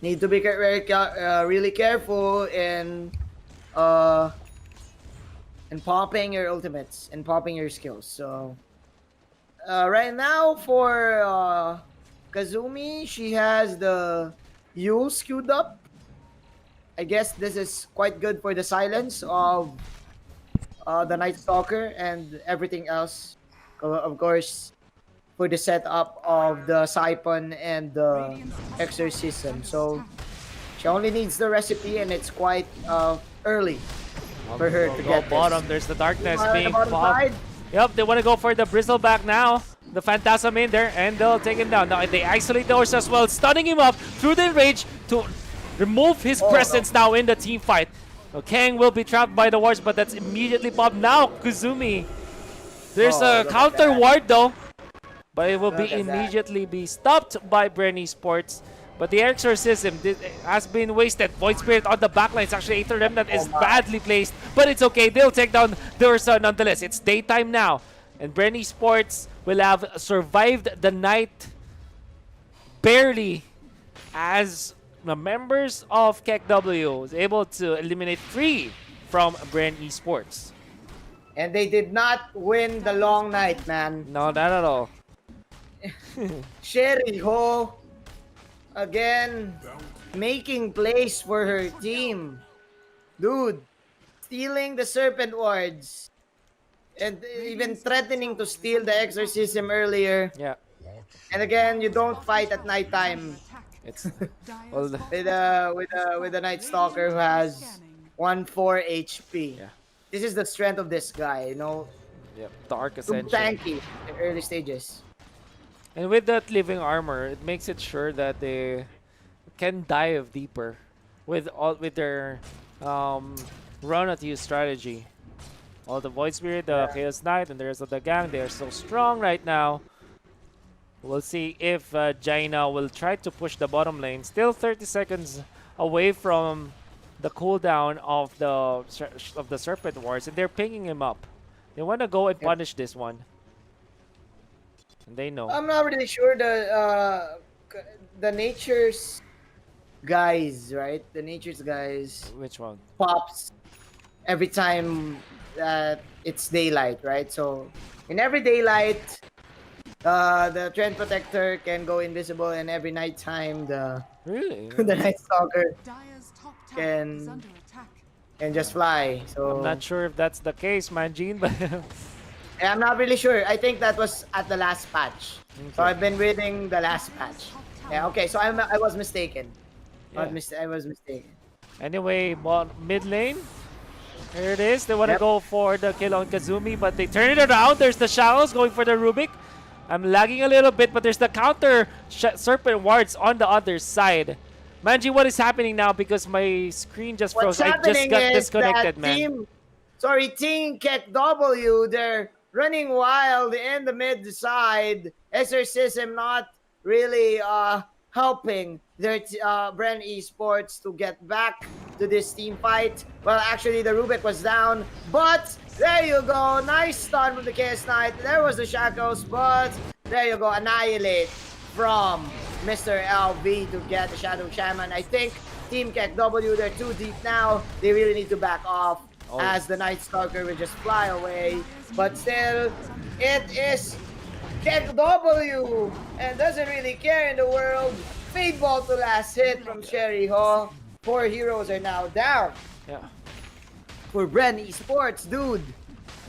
need to be really careful in popping your ultimates and popping your skills. So right now for Kazumi, she has the Yule queued up. I guess this is quite good for the silence of the Night Stalker and everything else. Of course, for the setup of the Siphon and the Exorcism. So she only needs the recipe, and it's quite early for her to Go get bottom. this. There's the darkness On the being bottom popped. side, Yep, they want to go for the Bristleback now. The Phantasm in there, and they'll take him down. Now they isolate the horse as well, stunning him up through the rage to remove his presence now in the team fight. Now, Kang will be trapped by the wards, but that's immediately popped. Now Kuzumi. There's Oh, a look at counter that. ward though, but it will be Look at that. immediately be stopped by Bren Esports. But the exorcism has been wasted. Void Spirit on the backline is actually Aether Remnant is badly placed, but it's okay. They'll take down the Ursa nonetheless. It's daytime now, and Bren Esports will have survived the night barely, as the members of KEKW was able to eliminate 3 from Bren Esports. and they did not win the long night, man. No, not at all. Sherry Ho, again, making plays for her team. Dude, stealing the Serpent Wards. And even threatening to steal the Exorcism earlier. Yeah, And again, you don't fight at nighttime it's well, with a Night Stalker who has 1-4 HP. Yeah. This is the strength of this guy, you know. yeah, Dark Too Ascension. tanky in early stages. And with that living armor, it makes it sure that they can dive deeper with their run at you strategy. All the Void Spirit, the Chaos Knight, and the rest of the gang, they are so strong right now. We'll see if Jaina will try to push the bottom lane. Still 30 seconds away from the cooldown of the Serpent Wars, and they're picking him up. They want to go and punish this one. And they know. I'm not really sure the Nature's guys, right? The Nature's guys Which one? pops every time that it's daylight, right? So in every daylight, the Trend Protector can go invisible, and every nighttime the Really? the Night Stalker can and just fly. So I'm not sure if that's the case, Manjin, but I'm not really sure. I think that was at the last patch. So Okay. I've been reading the last patch. Yeah, okay, so I was mistaken. Yeah. I was mistaken. Anyway, mid lane. Here it is. They want to Yep. go for the kill on Kazumi, but they turn it around. There's the Shadows going for the Rubik. I'm lagging a little bit, but there's the counter Serpent Wards on the other side. Manji, what is happening now? Because my screen just froze. What's I just happening got is disconnected, that man. Team KEKW, they're running wild in the mid side. Exorcism not really helping their Bren Esports to get back to this team fight. Well, actually, the Rubik was down, but there you go. Nice stun from the KS Knight. There was the Shackles, but there you go. Annihilate from Mr. LV to get the Shadow Shaman. I think Team KEKW, they're too deep now. They really need to back off as the Night Stalker will just fly away. But still, it is KEKW and doesn't really care in the world. Fade ball to last hit from Sherry Hall. 4 heroes are now down Yeah. for Bren Esports, dude.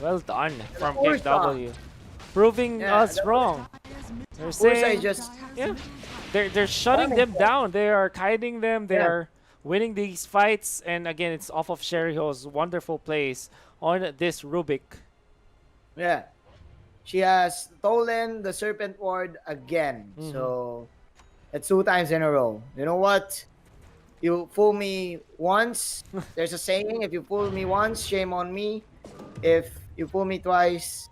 Well done from Ursa. KEKW. Proving Yeah, us that- wrong. They're Ursa saying, is just yeah, they're shutting them down. They are kiting them. They Yeah. are winning these fights. And again, it's off of Sherry Ho's wonderful plays on this Rubik. yeah. She has stolen the Serpent Ward again. Mhm. So it's 2 times in a row. You know what? You fool me once. There's a saying, if you fool me once, shame on me. If you fool me twice,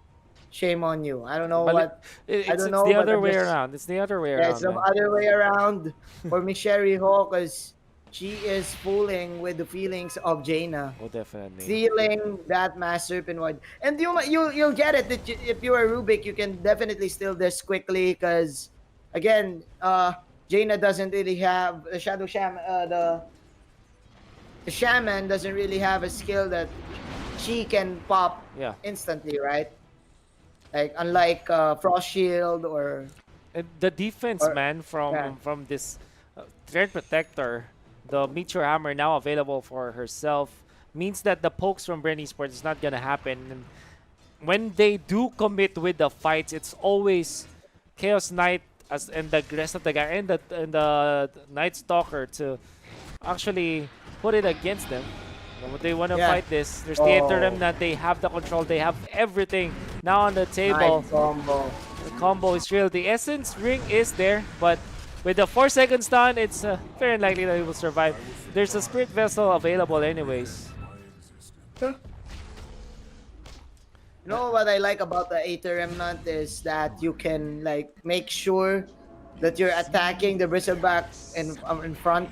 shame on you. I don't know But what. it's, I don't it's know, the but other I'm way just- around. It's the other way Yeah, around. it's the man. other way around for me, Sherry Ho, because she is fooling with the feelings of Jaina. Oh, definitely. Stealing that mass serpent ward. And you'll get it that if you are Rubik, you can definitely steal this quickly because again, Jaina doesn't really have the Shadow Shaman. The Shaman doesn't really have a skill that she can pop Yeah. instantly, right? Like unlike Frost Shield or And the defense, Or- man, from yeah. from this Thread Protector, the Meteor Hammer now available for herself, means that the pokes from Bren Esports is not gonna happen. And when they do commit with the fights, it's always Chaos Knight and the rest of the guy and the Night Stalker to actually put it against them. They want to Yeah. fight this. There's Theater Oh. Remnant. They have the control. They have everything now on the table. Nice combo. The combo is real. The Essence Ring is there, but with the 4-second stun, it's very unlikely that he will survive. There's a Spirit Vessel available anyways. You know what I like about the Aether Remnant is that you can like make sure that you're attacking the Bristleback in front.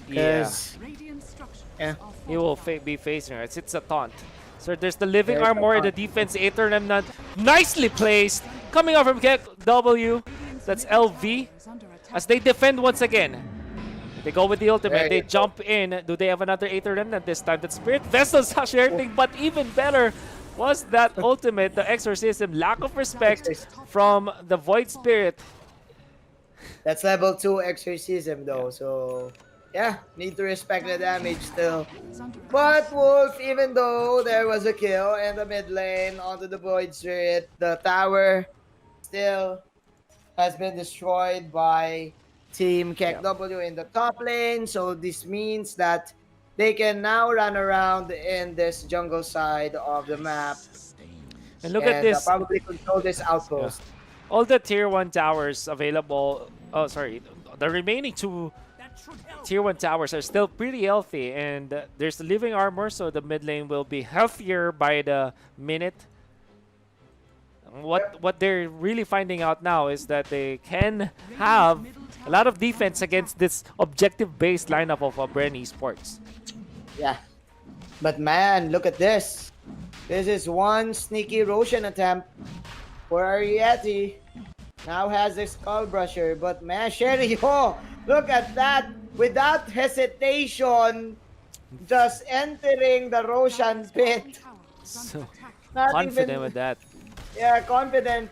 Yeah, 'Cause- Radiant structures Yeah. are he will be facing her. It's a taunt. So there's the Living There's a Armor, the taunt. defense, Aether Remnant. Nicely placed. Coming out from KEKW. That's LV. is under attack. As they defend once again. They go with the ultimate. There They you go. jump in. Do they have another Aether Remnant this time? That Spirit Vessel's actually hurting, but even better was that ultimate, the Exorcism. Lack of respect from the Void Spirit. That's level 2 exorcism though, so yeah, need to respect the damage still. Is under attack. But Wolf, even though there was a kill in the mid lane onto the Void Spirit, the tower still has been destroyed by Team KEKW in the top lane. So this means that they can now run around in this jungle side of the map. And look at this. Probably control this outpost. All the tier 1 towers available. Oh, sorry. The remaining 2 tier 1 towers are still pretty healthy. And there's the Living Armor, so the mid lane will be healthier by the minute. What they're really finding out now is that they can have a lot of defense against this objective-based lineup of Bren Esports. Yeah. But man, look at this. This is one sneaky Roshan attempt for Ariete. Now has the Skull Brusher. But man, Sherry Ho, look at that. Without hesitation, just entering the Roshan pit. So Not confident even- with that. Yeah, confident.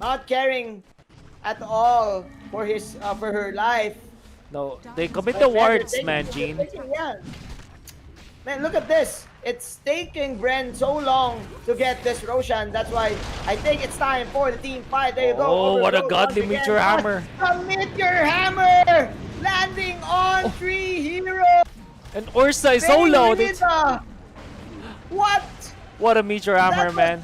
Not caring at all for her life. No, they commit But the man, wards, they're man, taking- Gene. Yeah. Man, look at this. It's taking Bren so long to get this Roshan. That's why I think it's time for the team fight. There you go. Oh, what a Overgrowth godly once again. meteor hammer. The meteor hammer landing on Oh. 3 heroes. And Ursa is so Very low. Rita. What? What a meteor hammer, was- man.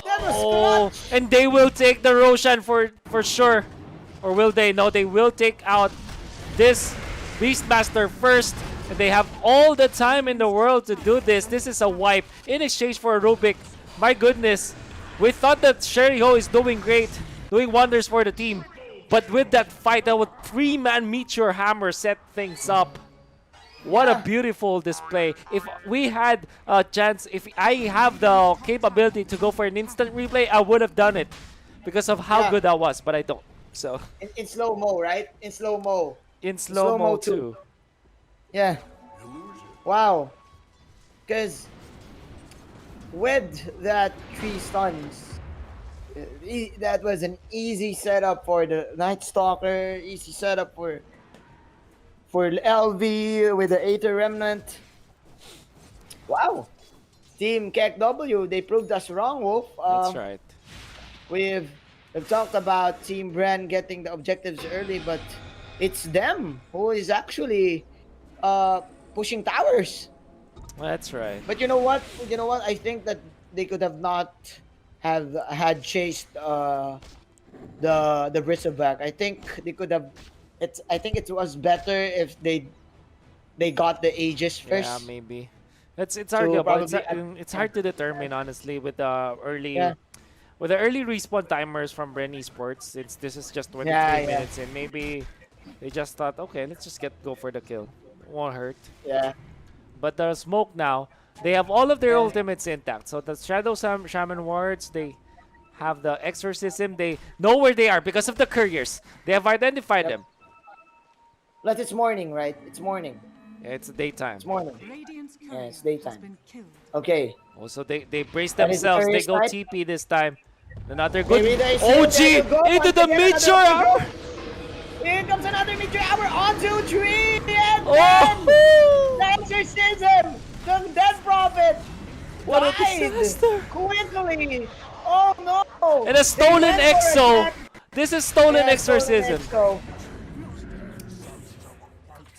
That was Oh, clutch. and they will take the Roshan for sure. Or will they? No, they will take out this Beastmaster first. And they have all the time in the world to do this. This is a wipe in exchange for a Rubik. My goodness. We thought that Sherry Ho is doing great, doing wonders for the team. But with that fight, that would 3-man Meteor Hammer set things up. What a beautiful display. If we had a chance, if I have the capability to go for an instant replay, I would have done it because of how Yeah. good that was, but I don't. So, In slow-mo, right? In slow-mo. in slow-mo too. Yeah. Wow. Because with that 3 stuns, that was an easy setup for the Night Stalker, easy setup for LV with the Aether Remnant. Wow. Team KEKW, they proved us wrong, Wolf. That's right. We've talked about Team Bren getting the objectives early, but it's them who is actually pushing towers. That's right. But you know what? I think that they could have not have had chased the Bristleback. I think they could have. I think it was better if they got the Aegis first. Yeah, maybe. It's So arguable. probably It's hard to determine, honestly, with the early Yeah. with the early respawn timers from Bren Esports. Since this is just 23 Yeah, yeah. minutes in, maybe they just thought, okay, let's just go for the kill. Won't hurt. Yeah. But the smoke now, they have all of their Yeah. ultimates intact. So the Shadow Shaman wards, they have the exorcism. They know where they are because of the couriers. They have identified Yep. them. Plus, it's morning, right? It's morning. It's daytime. It's morning. Radiant's Yeah, courier it's has daytime. been killed. Okay. Also, they brace That is the themselves. They courier go side. TP this time. Another good Maybe they say, OG there you go, into once the again, meteor. another Here comes another meteor hour on 2-3 and then Oh! the exorcism, the death prophet. What a died disaster. quickly. Oh no! And a stolen They went for exo. attack. This is stolen Yeah, exorcism. stolen exo.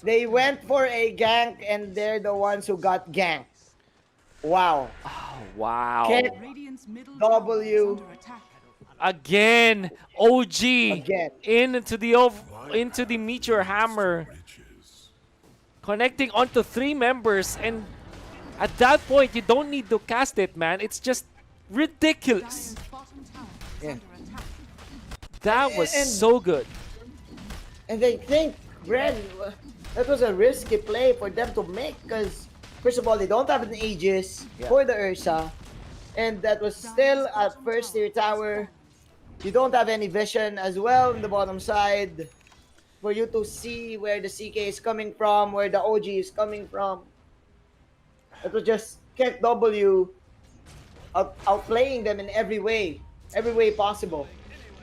They went for a gank and they're the ones who got ganked. Wow. Oh, wow. Kek- Radiant's middle W. tower is under attack. Again, OG Again. into the meteor hammer, connecting onto 3 members, and at that point you don't need to cast it, man. It's just ridiculous. Dire's bottom tower is Yeah. under attack. That was And- so good. And they think, Bren, that was a risky play for them to make because, first of all, they don't have an Aegis Yeah. for the Ursa. And that was still a first tier tower. You don't have any vision as well on the bottom side for you to see where the CK is coming from, where the OG is coming from. It was just KEKW outplaying them in every way possible.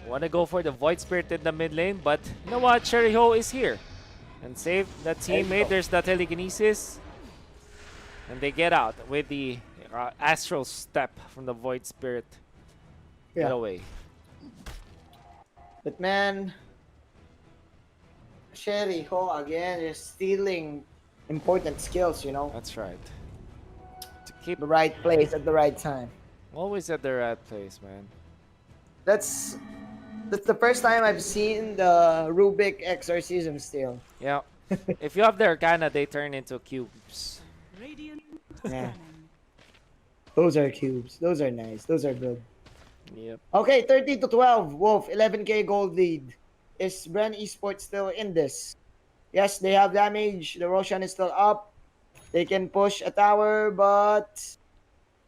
Want to go for the Void Spirit in the mid lane, but you know what? Cherry Ho is here and save that teammate. There's the telekinesis, and they get out with the astral step from the Void Spirit. Get away. But man, Sherry Ho again is stealing important skills, you know. That's right. To keep The right place at the right time. always at the right place, man. That's the first time I've seen the Rubik exorcism still. Yeah. If you have the Arcana, they turn into cubes. Radiant Yeah. scanning. Those are cubes. Those are nice. Those are good. Yep. Okay, 13-12. Wolf, 11k gold lead. Is Bren Esports still in this? Yes, they have damage. The Roshan is still up. They can push a tower, but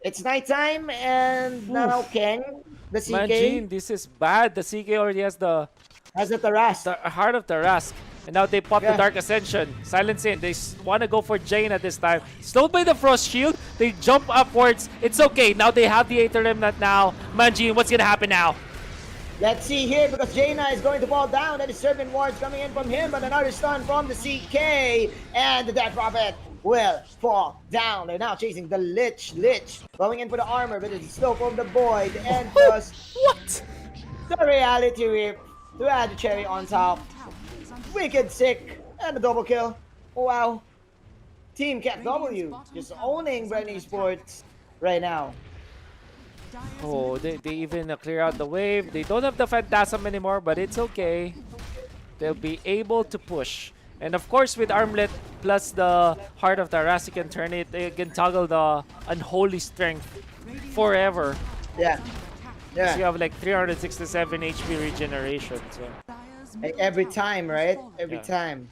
it's nighttime and now Ken, the CK, Imagine, this is bad. The CK already has the has a Taras. Heart of Tarask. And now they pop Yeah. the Dark Ascension. Silence in. They want to go for Jaina this time. Slowed by the Frost Shield. They jump upwards. It's okay. Now they have the Aether Remnant now. Manjin, what's going to happen now? Let's see here because Jaina is going to fall down. That is Serpent Wards coming in from him, but another stun from the CK and the Death Prophet. will fall down. They're now chasing the Lich. Lich going in for the armor, but it's the slope of the void and just What? the reality rip to add the cherry on top. Tower is under Wicked sick and a double kill. Wow. Team Radiant's KEKW bottom just tower owning is under Bren attack. Esports right now. Dire's Oh, middle they even clear out the wave. They don't have the Phantasm anymore, but it's okay. They'll be able to push. And of course, with Armlet plus the Heart of Taras, you can turn it, you can toggle the Unholy Strength Radiant's forever. Yeah. under attack. So you Yeah. have like 367 HP regeneration. So Dire's Like middle every tower time, has right? fallen. Every Yeah. time.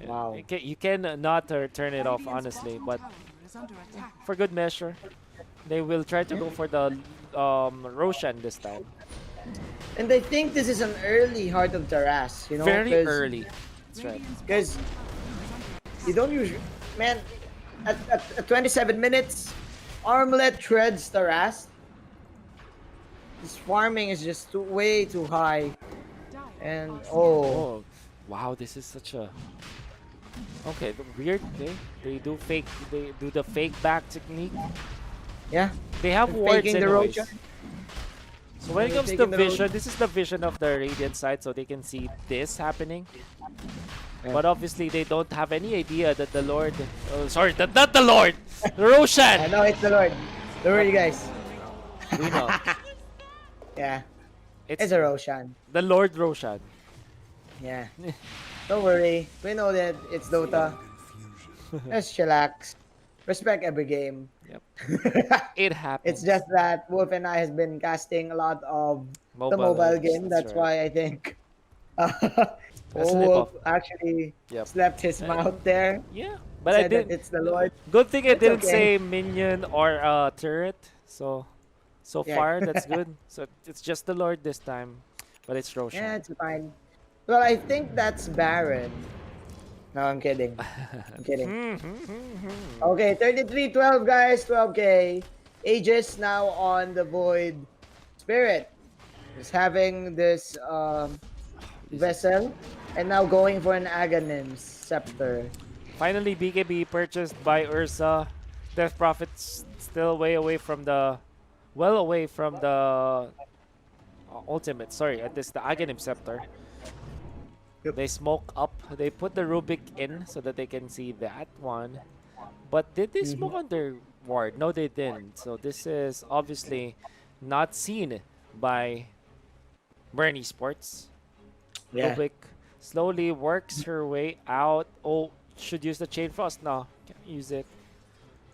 yeah, Wow. you can not turn it off, Radiant's honestly. bottom But tower is under attack. for good measure, they will try to go for the Roshan this time. And I think this is an early Heart of Taras, you know? Very 'cause- early. That's right. Radiant's Because bottom tower is under you don't usually, man, at 27 minutes, Armlet treads Taras. This farming is just way too high. Dire And, are oh. Oh, wow! This is such a okay. Weird. They do fake. They do the fake back technique. Yeah. They have And wards faking the anyways. Roshan. So when it They're comes to faking the vision, Roshan. this is the vision of the Radiant side, so they can see this happening. Yeah. But obviously, they don't have any idea that the Lord. Oh, sorry, not the Lord. The I Roshan. know it's the Lord. Don't worry, guys. We know. Yeah. It's It's a Roshan. the Lord Roshan. Yeah. Don't worry. We know that it's Dota. Just chillax. Respect every game. Yep. It happens. It's just that Wolf and I has been casting a lot of the Mobile mobile games, game. that's That's right. why I think Slip Wolf off. actually Yep. slept his mouth there. Yeah, but I Said that didn't. it's the Lord. Good thing I It's didn't okay. say minion or turret. So Yeah. far that's good. So it's just the Lord this time, but it's Roshan. Yeah, it's fine. Well, I think that's Baron. No, I'm kidding. I'm kidding. Okay, 33-12, guys. 12K. Aegis now on the Void Spirit. Is having this vessel. And now going for an Aghanim's Scepter. Finally, BKB purchased by Ursa. Death Prophet's still way away from the, well away from the ultimate. Sorry, this the Aghanim Scepter. Yep. They smoke up. They put the Rubik in so that they can see that one. But did they smoke on their ward? No, they didn't. So this is obviously not seen by Bren Esports. Yeah. Rubik slowly works her way out. Oh, should use the Chain Frost. No, can't use it.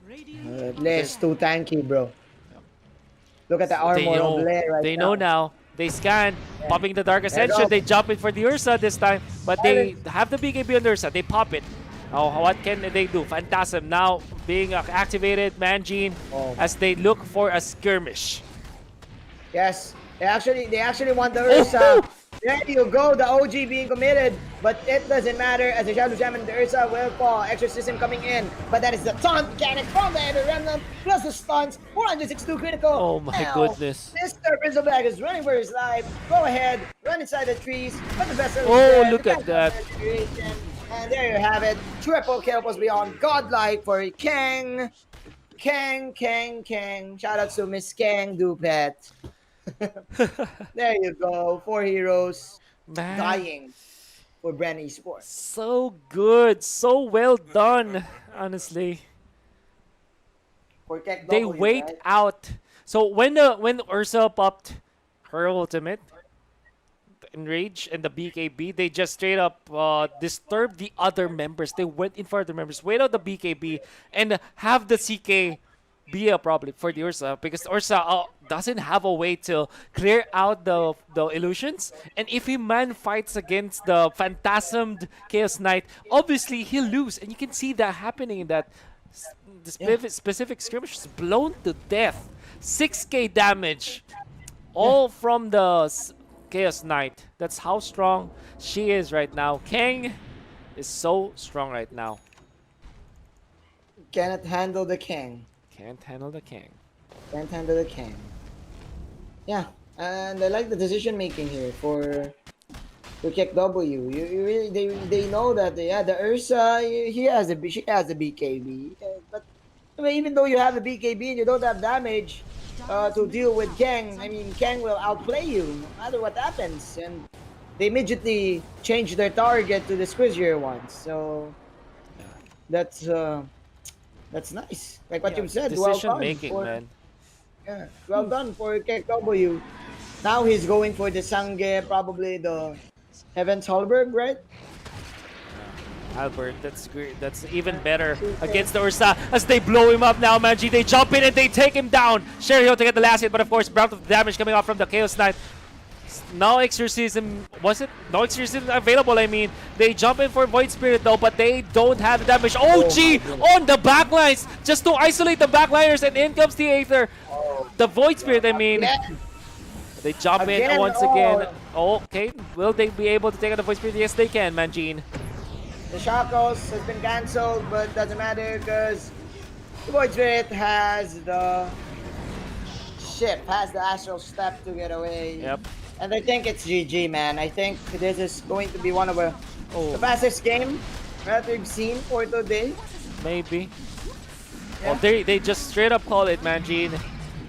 Radiant Blair's too tanky, bro. Look at the They armor know. of Blair right They now. know now. They scan, popping the Dark There you Ascension. go. They jump in for the Ursa this time, but they have the BKB on the Ursa. They pop it. Oh, what can they do? Phantasm now being activated. Mangine Oh. as they look for a skirmish. Yes, they actually want the Ursa. There you go, the OG being committed, but it doesn't matter as the Shadow Shaman and the Ursa will fall. Exorcism coming in, but that is the taunt mechanic from the Ender Remnant plus the stuns. 462 critical. Oh my Now, goodness. Mr. Brindleback is running for his life. Go ahead, run inside the trees. But the vessel is Oh, dead. look at The that. regeneration. And there you have it. Triple kill was beyond godlike for Kang. Kang. Shout out to Miss Kang Dupet. There you go. 4 heroes Man, dying for Bren Esports. so good. So well done, honestly. For KEKW, They wait right? out. So when Ursa popped her ultimate, Enrage and the BKB, they just straight up disturbed the other members. They went in for other members, wait out the BKB, and have the CK be a problem for the Ursa because Ursa doesn't have a way to clear out the illusions. And if a man fights against the phantasmed Chaos Knight, obviously he'll lose. And you can see that happening in that the specific skirmish is blown to death. 6k damage, all from the Chaos Knight. That's how strong she is right now. Kang is so strong right now. Cannot handle the King. Can't handle the Kang. Can't handle the King. Yeah, and I like the decision making here for to KEKW. They know that yeah, the Ursa she has a BKB. But I mean, even though you have the BKB and you don't have damage to deal with Kang, I mean Kang will outplay you no matter what happens. And they immediately change their target to the squizzier ones. So that's that's nice. Like what Yeah, you said, well decision done making, for man. yeah, well done for KEKW. Now he's going for the Sange, probably the Heaven's Hallberg, right? Albert, that's great. That's even better against the Ursa as they blow him up now, Manji. They jump in and they take him down. Sherio to get the last hit, but of course, breath of damage coming out from the Chaos Knight. No exorcism, was it? No exorcism available, I mean. They jump in for Void Spirit though, but they don't have the damage. OG on the backlines just to isolate the backliners, and in comes the Aether. The Void Spirit, I mean. Again, They jump in Again, once oh. again. Okay, will they be able to take out the Void Spirit? Yes, they can, Manjin. the Shackles has been cancelled, but doesn't matter because the Void Spirit has the Astral Step to get away. Yep. And I think it's GG, man. I think this is going to be one of the Oh, fastest game that we've seen for today. maybe. Yeah. Oh, they just straight up call it, Manjin.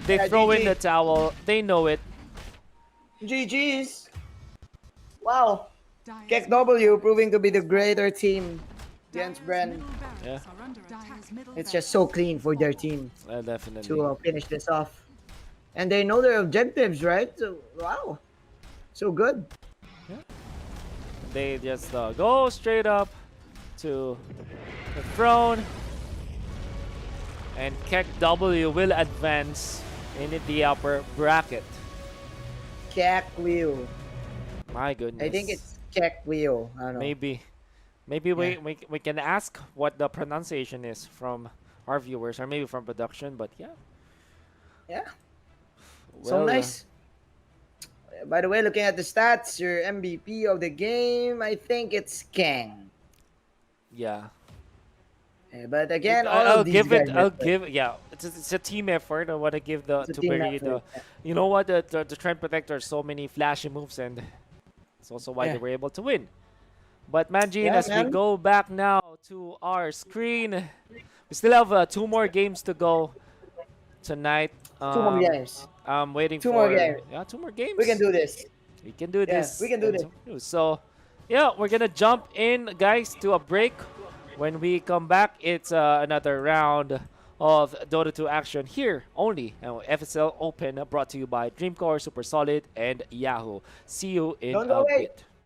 They Yeah, throw in GG. the towel. They know it. GG's. Wow. Dire's KEKW proving to be the greater team against Bren. middle barracks Yeah. are under attack. It's just so clean for their team Definitely. to finish this off. And they know their objectives, right? So, wow. So good. They just go straight up to the throne. And KEKW will advance in the upper bracket. KEKW. My goodness. I think it's KEKW. I don't know. Maybe. Maybe we can ask what the pronunciation is from our viewers, or maybe from production, but yeah. Yeah. So Well, nice. By the way, looking at the stats, your MVP of the game, I think it's Kang. yeah. But again, all I'll of these give guys it. are I'll good. give. Yeah, it's a team effort. I want to give the It's a to team Berry the. effort, yeah. You know what? The Trend Protector, so many flashy moves, and it's also why Yeah. they were able to win. But Manjin, Yeah, as we man. go back now to our screen, we still have 2 more games to go tonight. Two more games. I'm waiting Two for more games. 2 more games. We can do this. We can do Yeah, this. we can do and this. some news. So, yeah, we're gonna jump in, guys, to a break. When we come back, it's another round of Dota 2 action here only on FSL Open, brought to you by Dreamcore, Super Solid, and Yahoo. See you in Don't a go away. bit.